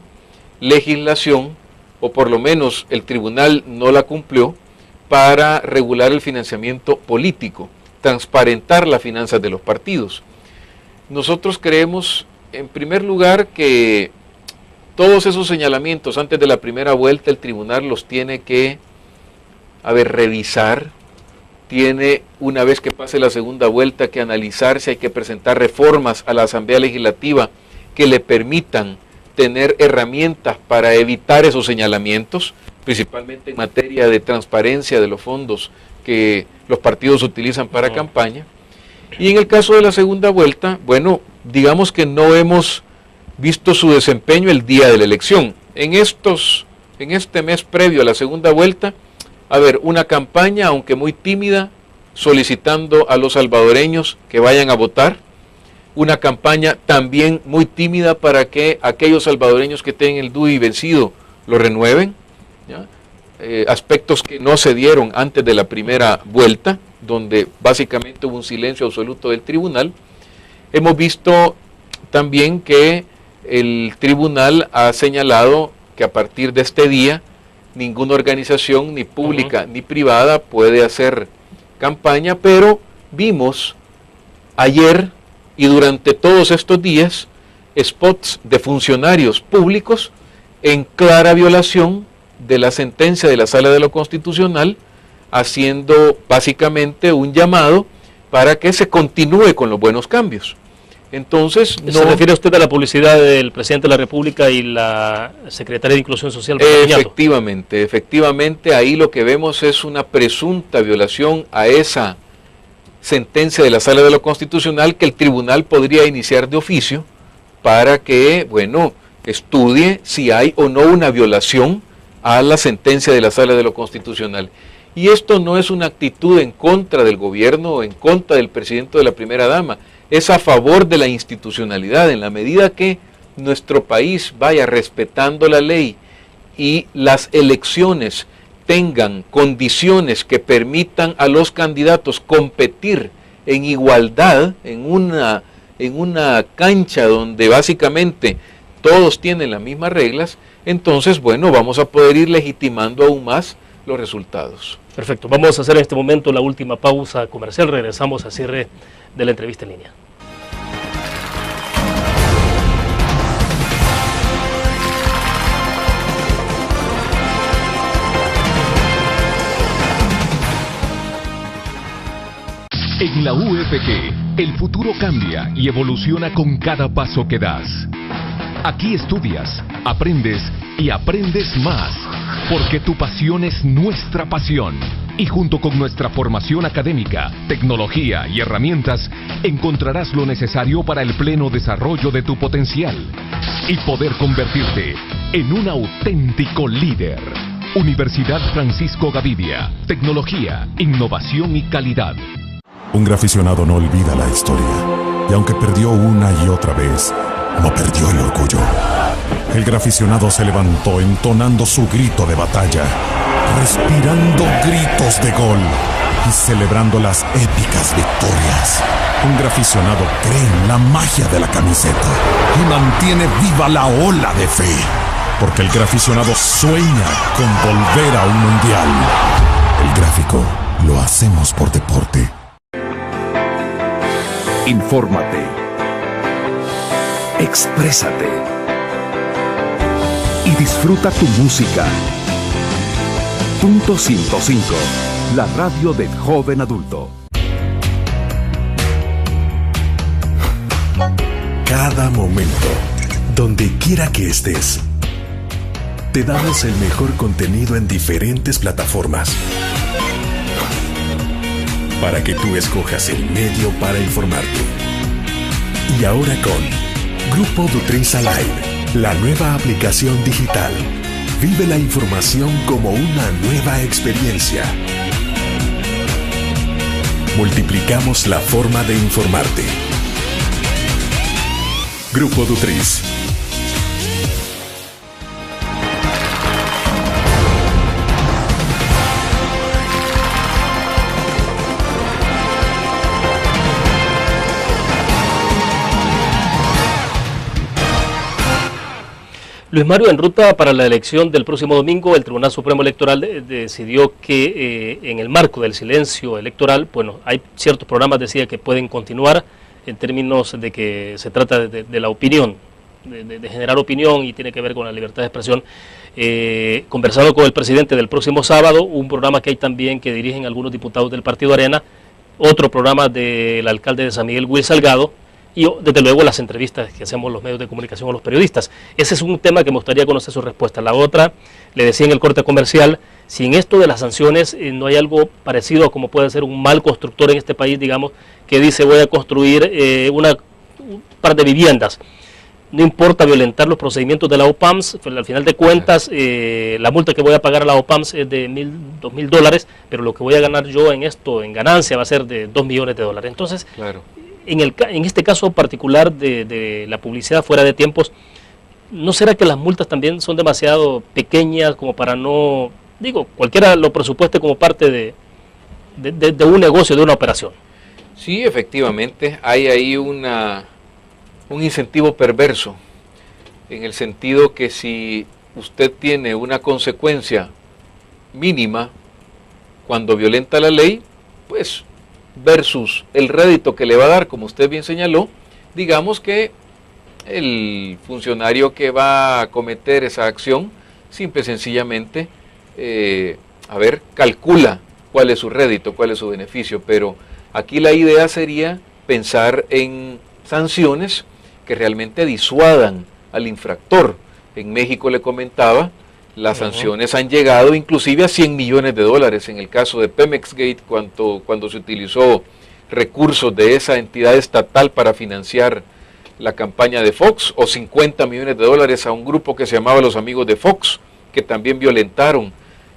legislación, o por lo menos el tribunal no la cumplió, para regular el financiamiento político, transparentar las finanzas de los partidos. Nosotros creemos, en primer lugar, que todos esos señalamientos antes de la primera vuelta el tribunal los tiene que revisar, tiene, una vez que pase la segunda vuelta, que analizar si hay que presentar reformas a la Asamblea Legislativa que le permitan tener herramientas para evitar esos señalamientos, principalmente en materia de transparencia de los fondos que los partidos utilizan para campaña. Y en el caso de la segunda vuelta, bueno, digamos que no hemos visto su desempeño el día de la elección. En este mes previo a la segunda vuelta, una campaña, aunque muy tímida, solicitando a los salvadoreños que vayan a votar, una campaña también muy tímida para que aquellos salvadoreños que tengan el DUI vencido lo renueven, ¿ya? Aspectos que no se dieron antes de la primera vuelta, donde básicamente hubo un silencio absoluto del tribunal. Hemos visto también que el tribunal ha señalado que a partir de este día ninguna organización, ni pública ni privada, puede hacer campaña, pero vimos ayer y durante todos estos días spots de funcionarios públicos en clara violación de la sentencia de la Sala de lo Constitucional, haciendo básicamente un llamado para que se continúe con los buenos cambios. Entonces, ¿se refiere usted a la publicidad del presidente de la República y la secretaria de Inclusión Social? Efectivamente, ahí lo que vemos es una presunta violación a esa sentencia de la Sala de lo Constitucional que el tribunal podría iniciar de oficio para que, estudie si hay o no una violación a la sentencia de la Sala de lo Constitucional. Y esto no es una actitud en contra del gobierno o en contra del presidente o de la primera dama, es a favor de la institucionalidad, en la medida que nuestro país vaya respetando la ley y las elecciones tengan condiciones que permitan a los candidatos competir en igualdad, en una cancha donde básicamente todos tienen las mismas reglas, entonces, bueno, vamos a poder ir legitimando aún más los resultados. Perfecto, vamos a hacer en este momento la última pausa comercial, regresamos al cierre de la entrevista en línea. En la UFG, el futuro cambia y evoluciona con cada paso que das. Aquí estudias, aprendes y aprendes más, porque tu pasión es nuestra pasión. Y junto con nuestra formación académica, tecnología y herramientas, encontrarás lo necesario para el pleno desarrollo de tu potencial y poder convertirte en un auténtico líder. Universidad Francisco Gavidia, tecnología, innovación y calidad. Un graficionado no olvida la historia, y aunque perdió una y otra vez, no perdió el orgullo. El graficionado se levantó entonando su grito de batalla, respirando gritos de gol y celebrando las épicas victorias. Un graficionado cree en la magia de la camiseta y mantiene viva la ola de fe, porque el graficionado sueña con volver a un mundial. El gráfico lo hacemos por deporte. Infórmate. Exprésate. Y disfruta tu música. Punto 105. La radio del joven adulto. Cada momento, donde quiera que estés, te damos el mejor contenido en diferentes plataformas, para que tú escojas el medio para informarte. Y ahora con Grupo Du3 Live, la nueva aplicación digital. Vive la información como una nueva experiencia. Multiplicamos la forma de informarte. Grupo Du3. Luis Mario, en ruta para la elección del próximo domingo, el Tribunal Supremo Electoral decidió que en el marco del silencio electoral, bueno, hay ciertos programas, decía, que pueden continuar en términos de que se trata de la opinión, de generar opinión y tiene que ver con la libertad de expresión. Conversado con el presidente del próximo sábado, un programa que hay también que dirigen algunos diputados del Partido Arena, otro programa del alcalde de San Miguel, Will Salgado, y desde luego las entrevistas que hacemos los medios de comunicación a los periodistas. Ese es un tema que me gustaría conocer su respuesta. La otra, le decía en el corte comercial, si en esto de las sanciones no hay algo parecido a como puede ser un mal constructor en este país, digamos, que dice voy a construir un par de viviendas. No importa violentar los procedimientos de la OPAMS, al final de cuentas la multa que voy a pagar a la OPAMS es de $2,000, pero lo que voy a ganar yo en esto, en ganancia, va a ser de $2 millones. Entonces, claro. En este caso particular de la publicidad fuera de tiempos, ¿no será que las multas también son demasiado pequeñas como para no, digo, cualquiera lo presupueste como parte de un negocio, de una operación? Sí, efectivamente, hay ahí un incentivo perverso, en el sentido que si usted tiene una consecuencia mínima cuando violenta la ley, pues versus el rédito que le va a dar, como usted bien señaló, digamos que el funcionario que va a cometer esa acción, simple y sencillamente, calcula cuál es su rédito, cuál es su beneficio, pero aquí la idea sería pensar en sanciones que realmente disuadan al infractor. En México, le comentaba, las sanciones han llegado inclusive a $100 millones en el caso de Pemex Gate, cuando se utilizó recursos de esa entidad estatal para financiar la campaña de Fox, o $50 millones a un grupo que se llamaba Los Amigos de Fox, que también violentaron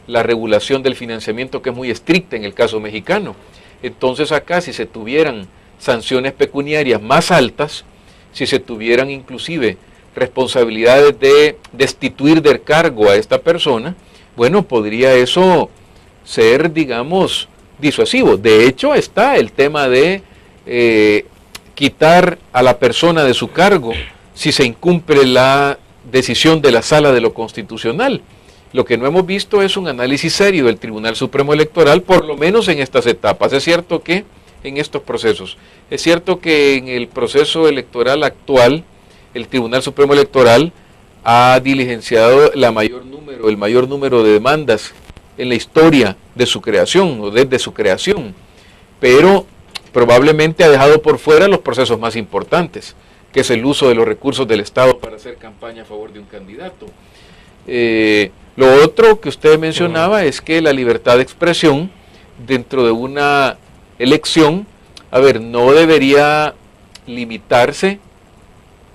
la regulación del financiamiento, que es muy estricta en el caso mexicano. Entonces acá, si se tuvieran sanciones pecuniarias más altas, si se tuvieran inclusive responsabilidades de destituir del cargo a esta persona, bueno, podría eso ser, digamos, disuasivo. De hecho, está el tema de quitar a la persona de su cargo si se incumple la decisión de la Sala de lo Constitucional. Lo que no hemos visto es un análisis serio del Tribunal Supremo Electoral, por lo menos en estas etapas. Es cierto que en estos procesos, es cierto que en el proceso electoral actual, el Tribunal Supremo Electoral ha diligenciado el mayor número de demandas en la historia de su creación o desde su creación, pero probablemente ha dejado por fuera los procesos más importantes, que es el uso de los recursos del Estado para hacer campaña a favor de un candidato. Lo otro que usted mencionaba es que la libertad de expresión dentro de una elección, no debería limitarse,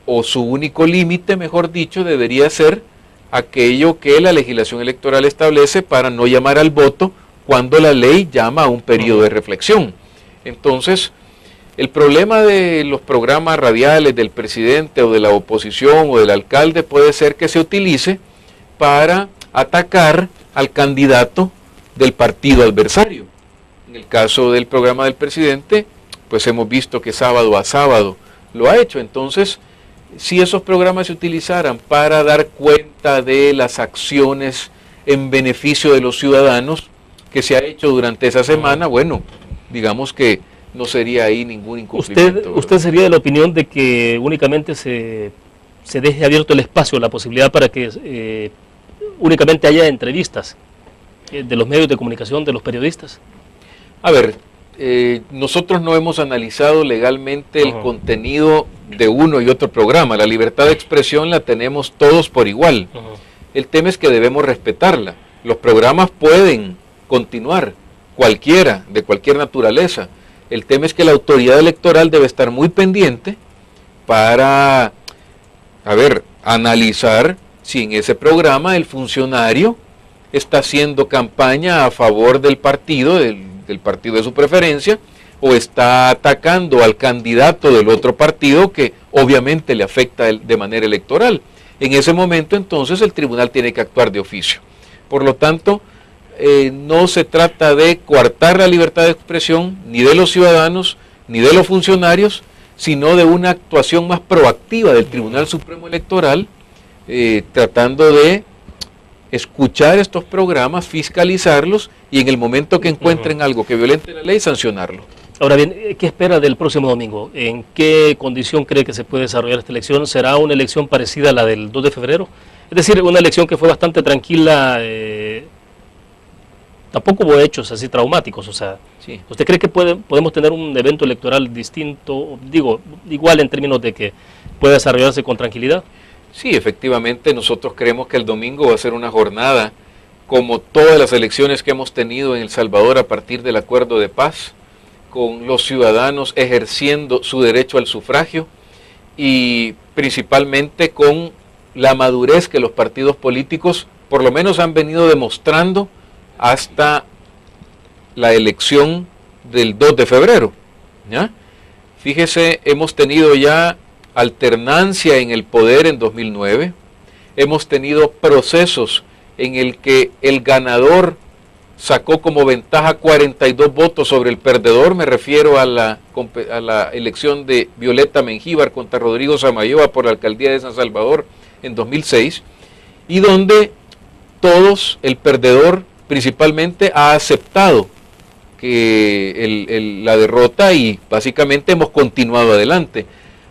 o su único límite, mejor dicho, debería ser aquello que la legislación electoral establece para no llamar al voto cuando la ley llama a un periodo de reflexión. Entonces, el problema de los programas radiales del presidente o de la oposición o del alcalde puede ser que se utilice para atacar al candidato del partido adversario. En el caso del programa del presidente, pues hemos visto que sábado a sábado lo ha hecho. Entonces, si esos programas se utilizaran para dar cuenta de las acciones en beneficio de los ciudadanos que se ha hecho durante esa semana, bueno, digamos que no sería ahí ningún incumplimiento. ¿Usted sería de la opinión de que únicamente se deje abierto el espacio, la posibilidad para que únicamente haya entrevistas de los medios de comunicación, de los periodistas? Nosotros no hemos analizado legalmente el contenido de uno y otro programa. La libertad de expresión la tenemos todos por igual. El tema es que debemos respetarla. Los programas pueden continuar, cualquiera, de cualquier naturaleza. El tema es que la autoridad electoral debe estar muy pendiente para, analizar si en ese programa el funcionario está haciendo campaña a favor del partido, del partido de su preferencia, o está atacando al candidato del otro partido que obviamente le afecta de manera electoral. En ese momento entonces el tribunal tiene que actuar de oficio. Por lo tanto, no se trata de coartar la libertad de expresión ni de los ciudadanos ni de los funcionarios, sino de una actuación más proactiva del Tribunal Supremo Electoral, tratando de escuchar estos programas, fiscalizarlos y en el momento que encuentren algo que violente la ley, sancionarlo. Ahora bien, ¿qué espera del próximo domingo? ¿En qué condición cree que se puede desarrollar esta elección? ¿Será una elección parecida a la del 2 de febrero? Es decir, una elección que fue bastante tranquila, tampoco hubo hechos así traumáticos, o sea, sí. ¿Usted cree que podemos tener un evento electoral distinto, igual en términos de que pueda desarrollarse con tranquilidad? Sí, efectivamente, nosotros creemos que el domingo va a ser una jornada como todas las elecciones que hemos tenido en El Salvador a partir del acuerdo de paz, con los ciudadanos ejerciendo su derecho al sufragio y principalmente con la madurez que los partidos políticos por lo menos han venido demostrando hasta la elección del 2 de febrero. ¿Ya? Fíjese, hemos tenido ya alternancia en el poder en 2009, hemos tenido procesos en el que el ganador sacó como ventaja 42 votos sobre el perdedor, me refiero a la elección de Violeta Mengíbar contra Rodrigo Samayoa por la alcaldía de San Salvador en 2006, y donde el perdedor principalmente ha aceptado que la derrota y básicamente hemos continuado adelante.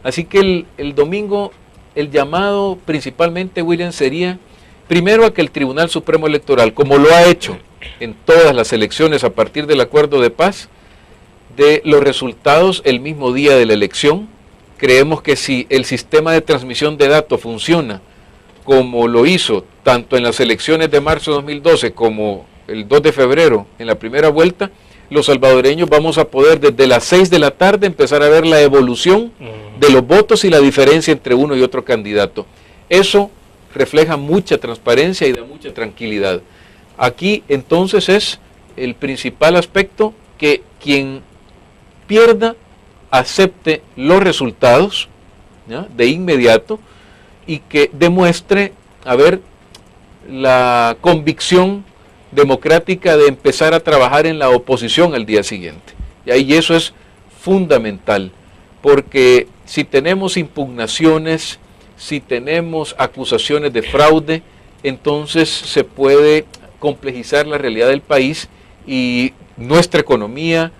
Así que el domingo el llamado principalmente, William, sería primero a que el Tribunal Supremo Electoral, como lo ha hecho en todas las elecciones a partir del acuerdo de paz, dé los resultados el mismo día de la elección. Creemos que si el sistema de transmisión de datos funciona como lo hizo tanto en las elecciones de marzo de 2012 como el 2 de febrero en la primera vuelta, los salvadoreños vamos a poder desde las 6 de la tarde empezar a ver la evolución de los votos y la diferencia entre uno y otro candidato. Eso refleja mucha transparencia y da mucha tranquilidad. Aquí entonces es el principal aspecto que quien pierda acepte los resultados, ¿ya?, de inmediato, y que demuestre la convicción democrática de empezar a trabajar en la oposición al día siguiente. Y eso es fundamental, porque si tenemos impugnaciones, si tenemos acusaciones de fraude, entonces se puede complejizar la realidad del país y nuestra economía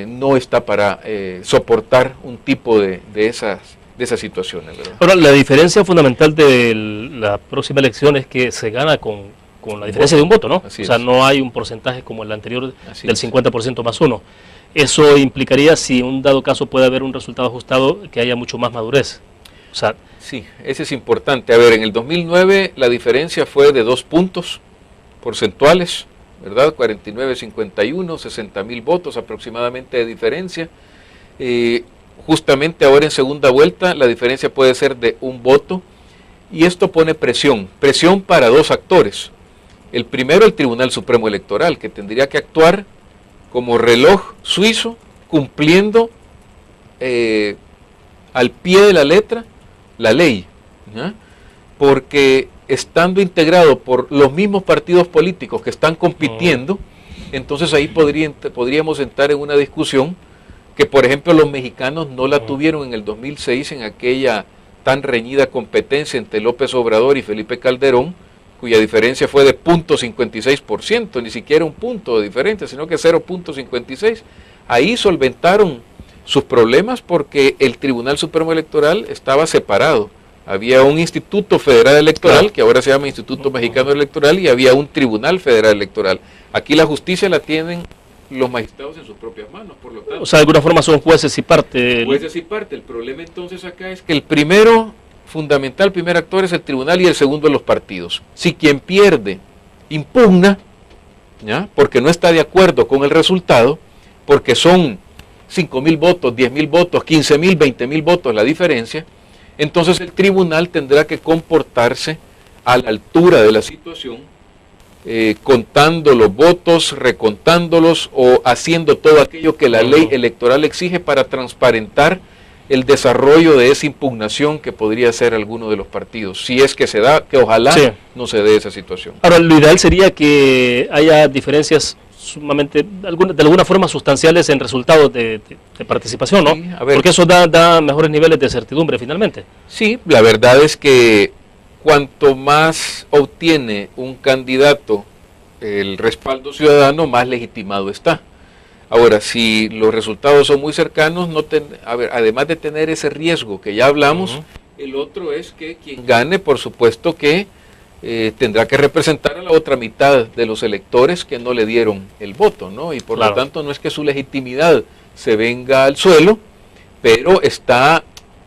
no está para soportar un tipo de esas situaciones, ¿verdad? Ahora, la diferencia fundamental de la próxima elección es que se gana con la diferencia de un voto, ¿no? Así o sea, es. no hay un porcentaje como el anterior Así del es. 50% más uno. Eso implicaría, si en un dado caso puede haber un resultado ajustado, que haya mucho más madurez. O sea, Sí, ese es importante. A ver, en el 2009 la diferencia fue de 2 puntos porcentuales, ¿verdad? 49-51, 60,000 votos aproximadamente de diferencia. Justamente ahora en segunda vuelta la diferencia puede ser de 1 voto, y esto pone presión para 2 actores. El primero, el Tribunal Supremo Electoral, que tendría que actuar como reloj suizo, cumpliendo al pie de la letra la ley, ¿ya?, porque estando integrado por los mismos partidos políticos que están compitiendo, entonces ahí podríamos entrar en una discusión que, por ejemplo, los mexicanos no la tuvieron en el 2006, en aquella tan reñida competencia entre López Obrador y Felipe Calderón, cuya diferencia fue de 0.56%, ni siquiera un punto de diferencia, sino que 0.56. Ahí solventaron sus problemas porque el Tribunal Supremo Electoral estaba separado. Había un Instituto Federal Electoral, que ahora se llama Instituto Mexicano Electoral, y había un Tribunal Federal Electoral. Aquí la justicia la tienen los magistrados en sus propias manos, por lo tanto. o sea, de alguna forma son jueces y parte. Jueces y parte. El problema entonces acá es que el primer actor es el tribunal, y el segundo los partidos. Si quien pierde impugna, ¿ya?, porque no está de acuerdo con el resultado, porque son 5,000 votos, 10,000 votos, 15,000, 20,000 votos la diferencia, entonces el tribunal tendrá que comportarse a la altura de la situación, contando los votos, recontándolos o haciendo todo aquello que la ley electoral exige para transparentar el desarrollo de esa impugnación que podría ser alguno de los partidos, si es que se da, que ojalá Sí. no se dé esa situación. Ahora, lo ideal sería que haya diferencias sumamente, de alguna forma sustanciales en resultados de participación, ¿no? Sí, a ver. Porque eso da mejores niveles de certidumbre finalmente. Sí, la verdad es que cuanto más obtiene un candidato el respaldo ciudadano, más legitimado está. Ahora, si los resultados son muy cercanos, además de tener ese riesgo que ya hablamos, el otro es que quien gane, por supuesto que tendrá que representar a la otra mitad de los electores que no le dieron el voto, ¿no? Y por Claro. lo tanto no es que su legitimidad se venga al suelo, pero está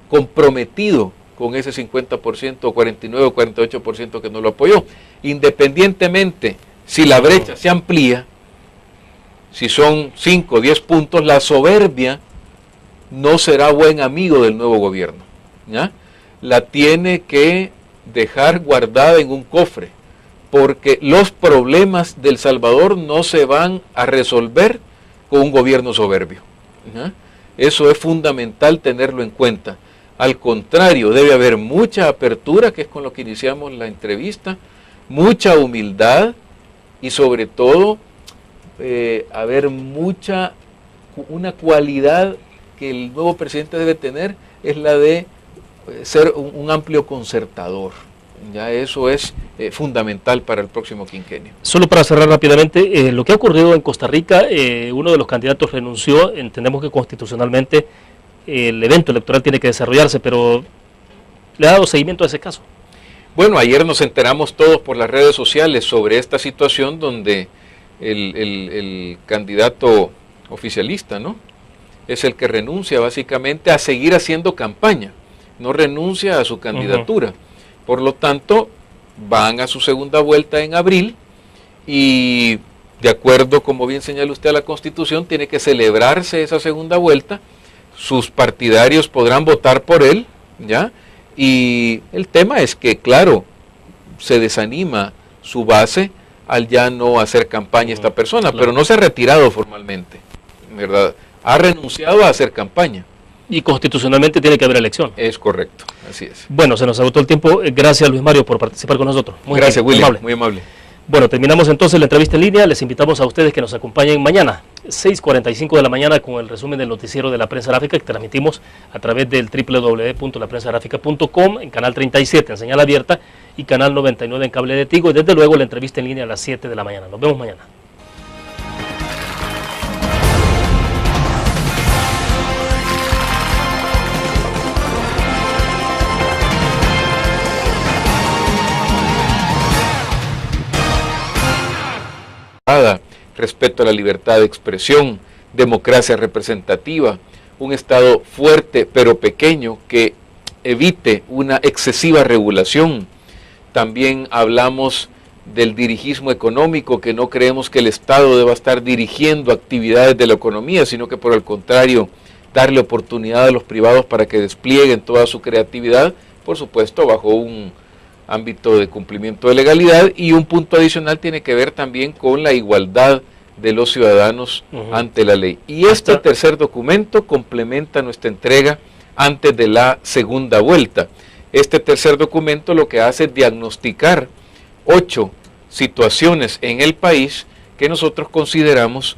comprometido con ese 50%, 49 o 48% que no lo apoyó. Independientemente, si la brecha se amplía, si son 5 o 10 puntos, la soberbia no será buen amigo del nuevo gobierno, ¿ya? La tiene que dejar guardada en un cofre, porque los problemas del Salvador no se van a resolver con un gobierno soberbio, ¿ya? Eso es fundamental tenerlo en cuenta. Al contrario, debe haber mucha apertura, que es con lo que iniciamos la entrevista, mucha humildad y sobre todo haber una cualidad que el nuevo presidente debe tener, es la de ser un amplio concertador. Ya eso es fundamental para el próximo quinquenio. Solo para cerrar rápidamente, lo que ha ocurrido en Costa Rica, uno de los candidatos renunció, entendemos que constitucionalmente el evento electoral tiene que desarrollarse, pero ¿le ha dado seguimiento a ese caso? Bueno, ayer nos enteramos todos por las redes sociales sobre esta situación donde el candidato oficialista, ¿no?, es el que renuncia básicamente a seguir haciendo campaña, no renuncia a su candidatura. Por lo tanto, van a su segunda vuelta en abril y, de acuerdo, como bien señala usted, a la Constitución, tiene que celebrarse esa segunda vuelta. Sus partidarios podrán votar por él, ¿ya? Y el tema es que, claro, se desanima su base al ya no hacer campaña esta persona, claro. Pero no se ha retirado formalmente, ¿verdad? Ha renunciado a hacer campaña. Y constitucionalmente tiene que haber elección. Es correcto, así es. Bueno, se nos agotó el tiempo. Gracias, Luis Mario, por participar con nosotros. Gracias, William, amable. muy amable. Bueno, terminamos entonces la entrevista en línea. Les invitamos a ustedes que nos acompañen mañana, 6:45 de la mañana, con el resumen del noticiero de la prensa gráfica que transmitimos a través del www.laprensagráfica.com, en canal 37 en señal abierta y canal 99 en cable de Tigo, y desde luego la entrevista en línea a las 7 de la mañana. Nos vemos mañana. Respeto a la libertad de expresión, democracia representativa, un Estado fuerte pero pequeño que evite una excesiva regulación. También hablamos del dirigismo económico, que no creemos que el Estado deba estar dirigiendo actividades de la economía, sino que por el contrario, darle oportunidad a los privados para que desplieguen toda su creatividad, por supuesto bajo un ámbito de cumplimiento de legalidad. Y un punto adicional tiene que ver también con la igualdad de los ciudadanos ante la ley. Y este tercer documento complementa nuestra entrega antes de la segunda vuelta. Este tercer documento lo que hace es diagnosticar 8 situaciones en el país que nosotros consideramos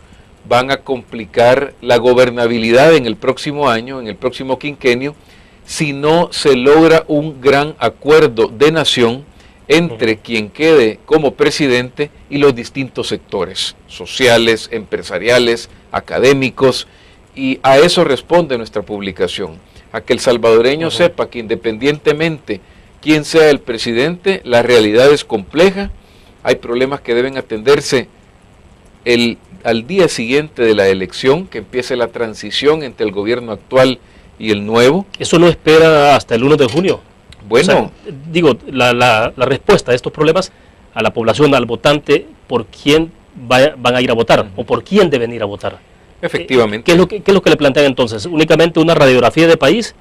van a complicar la gobernabilidad en el próximo año, en el próximo quinquenio, si no se logra un gran acuerdo de nación entre quien quede como presidente y los distintos sectores sociales, empresariales, académicos, y a eso responde nuestra publicación, a que el salvadoreño sepa que independientemente quién sea el presidente, la realidad es compleja, hay problemas que deben atenderse al día siguiente de la elección, que empiece la transición entre el gobierno actual y el nuevo. ¿Eso no espera hasta el 1 de junio? Bueno, o sea, digo, la respuesta a estos problemas a la población, al votante, por quién van a ir a votar o por quién deben ir a votar. Efectivamente. ¿Qué es lo que le plantean entonces? ¿Únicamente una radiografía de país?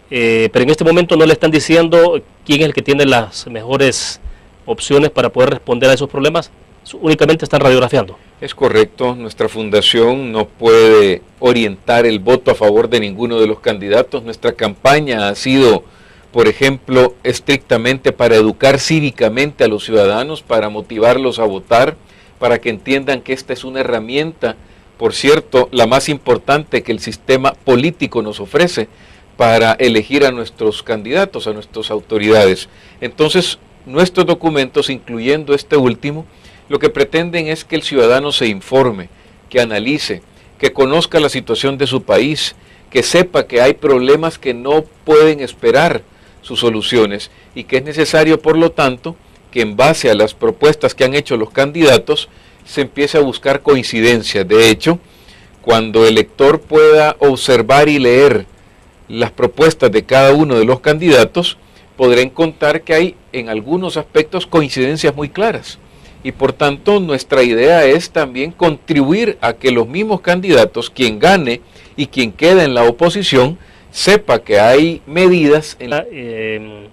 Pero en este momento no le están diciendo quién es el que tiene las mejores opciones para poder responder a esos problemas. Únicamente están radiografiando. Es correcto, nuestra fundación no puede orientar el voto a favor de ninguno de los candidatos. Nuestra campaña ha sido, por ejemplo, estrictamente para educar cívicamente a los ciudadanos, para motivarlos a votar, para que entiendan que esta es una herramienta, por cierto, la más importante que el sistema político nos ofrece para elegir a nuestros candidatos, a nuestras autoridades. Entonces, nuestros documentos, incluyendo este último, lo que pretenden es que el ciudadano se informe, que analice, que conozca la situación de su país, que sepa que hay problemas que no pueden esperar sus soluciones y que es necesario, por lo tanto, que en base a las propuestas que han hecho los candidatos se empiece a buscar coincidencias. De hecho, cuando el lector pueda observar y leer las propuestas de cada uno de los candidatos, podrá encontrar que hay en algunos aspectos coincidencias muy claras. Y por tanto nuestra idea es también contribuir a que los mismos candidatos, quien gane y quien quede en la oposición, sepa que hay medidas un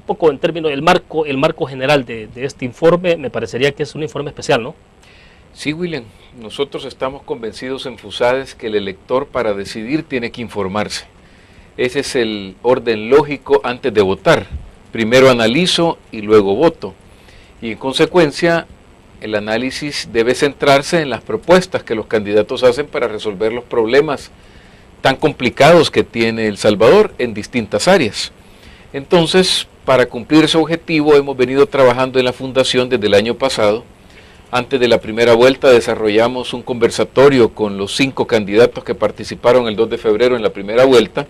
poco en términos del marco general de este informe, me parecería que es un informe especial, ¿no? Sí, William, nosotros estamos convencidos en FUSADES que el elector para decidir tiene que informarse. Ese es el orden lógico antes de votar. Primero analizo y luego voto. Y en consecuencia, el análisis debe centrarse en las propuestas que los candidatos hacen para resolver los problemas tan complicados que tiene El Salvador en distintas áreas. Entonces, para cumplir ese objetivo, hemos venido trabajando en la Fundación desde el año pasado. Antes de la primera vuelta desarrollamos un conversatorio con los 5 candidatos que participaron el 2 de febrero en la primera vuelta.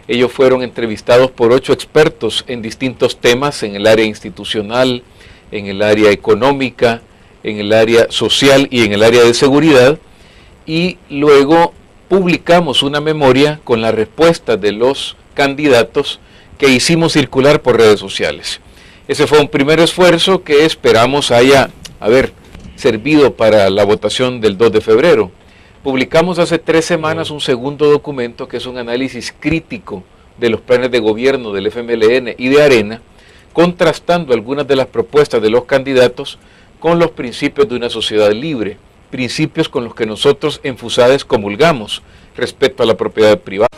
Ellos fueron entrevistados por 8 expertos en distintos temas, en el área institucional, en el área económica, en el área social y en el área de seguridad, y luego publicamos una memoria con la respuesta de los candidatos que hicimos circular por redes sociales. Ese fue un primer esfuerzo que esperamos haya servido para la votación del 2 de febrero. Publicamos hace 3 semanas un segundo documento que es un análisis crítico de los planes de gobierno del FMLN y de Arena, contrastando algunas de las propuestas de los candidatos con los principios de una sociedad libre, principios con los que nosotros en FUSADES comulgamos respecto a la propiedad privada.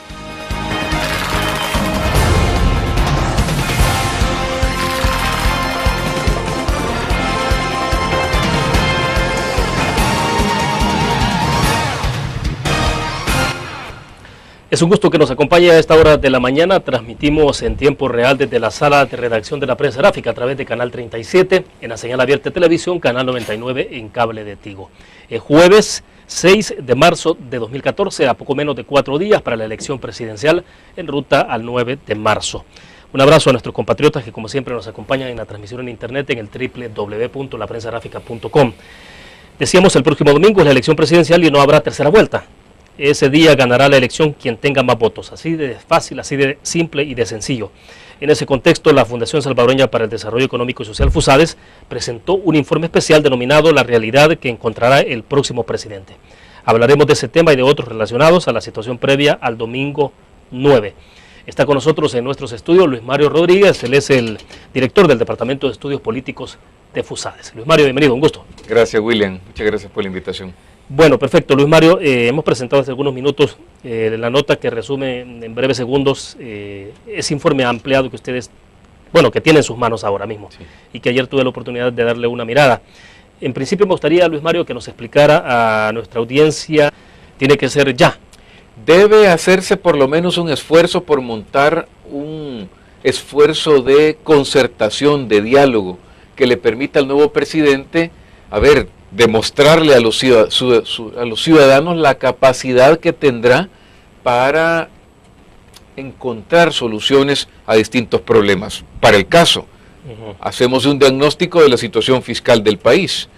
Es un gusto que nos acompañe a esta hora de la mañana. Transmitimos en tiempo real desde la sala de redacción de la prensa gráfica a través de Canal 37, en la señal abierta de televisión, Canal 99 en cable de Tigo. Jueves 6 de marzo de 2014, a poco menos de 4 días para la elección presidencial, en ruta al 9 de marzo. Un abrazo a nuestros compatriotas que como siempre nos acompañan en la transmisión en internet en el www.laprensagráfica.com. Decíamos, el próximo domingo es la elección presidencial y no habrá tercera vuelta. Ese día ganará la elección quien tenga más votos, así de fácil, así de simple y de sencillo. En ese contexto, la Fundación Salvadoreña para el Desarrollo Económico y Social FUSADES presentó un informe especial denominado La realidad que encontrará el próximo presidente. Hablaremos de ese tema y de otros relacionados a la situación previa al domingo 9. Está con nosotros en nuestros estudios Luis Mario Rodríguez, él es el director del Departamento de Estudios Políticos de FUSADES. Luis Mario, bienvenido, un gusto. Gracias, William, muchas gracias por la invitación. Bueno, perfecto. Luis Mario, hemos presentado hace algunos minutos la nota que resume en breves segundos ese informe ampliado que ustedes, bueno, que tienen en sus manos ahora mismo, sí, y que ayer tuve la oportunidad de darle una mirada. En principio me gustaría, Luis Mario, que nos explicara a nuestra audiencia, tiene que ser ya. Debe hacerse por lo menos un esfuerzo por montar un esfuerzo de concertación, de diálogo, que le permita al nuevo presidente, demostrarle a los ciudadanos la capacidad que tendrá para encontrar soluciones a distintos problemas. Para el caso, hacemos un diagnóstico de la situación fiscal del país.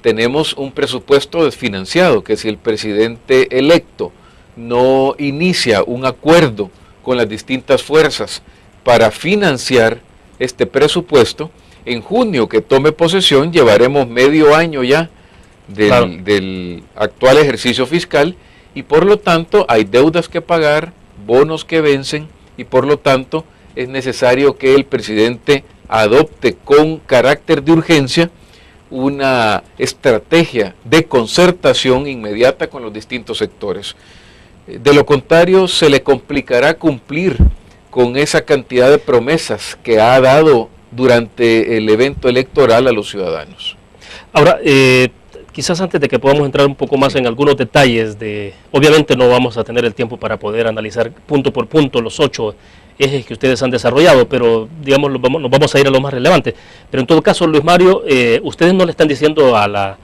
Tenemos un presupuesto desfinanciado, que si el presidente electo no inicia un acuerdo con las distintas fuerzas para financiar este presupuesto, en junio que tome posesión llevaremos medio año ya del actual ejercicio fiscal y por lo tanto hay deudas que pagar, bonos que vencen y por lo tanto es necesario que el presidente adopte con carácter de urgencia una estrategia de concertación inmediata con los distintos sectores. De lo contrario se le complicará cumplir con esa cantidad de promesas que ha dado durante el evento electoral a los ciudadanos. Ahora, quizás antes de que podamos entrar un poco más en algunos detalles, obviamente no vamos a tener el tiempo para poder analizar punto por punto los 8 ejes que ustedes han desarrollado, pero digamos nos vamos a ir a lo más relevante. Pero en todo caso, Luis Mario, ustedes no le están diciendo a la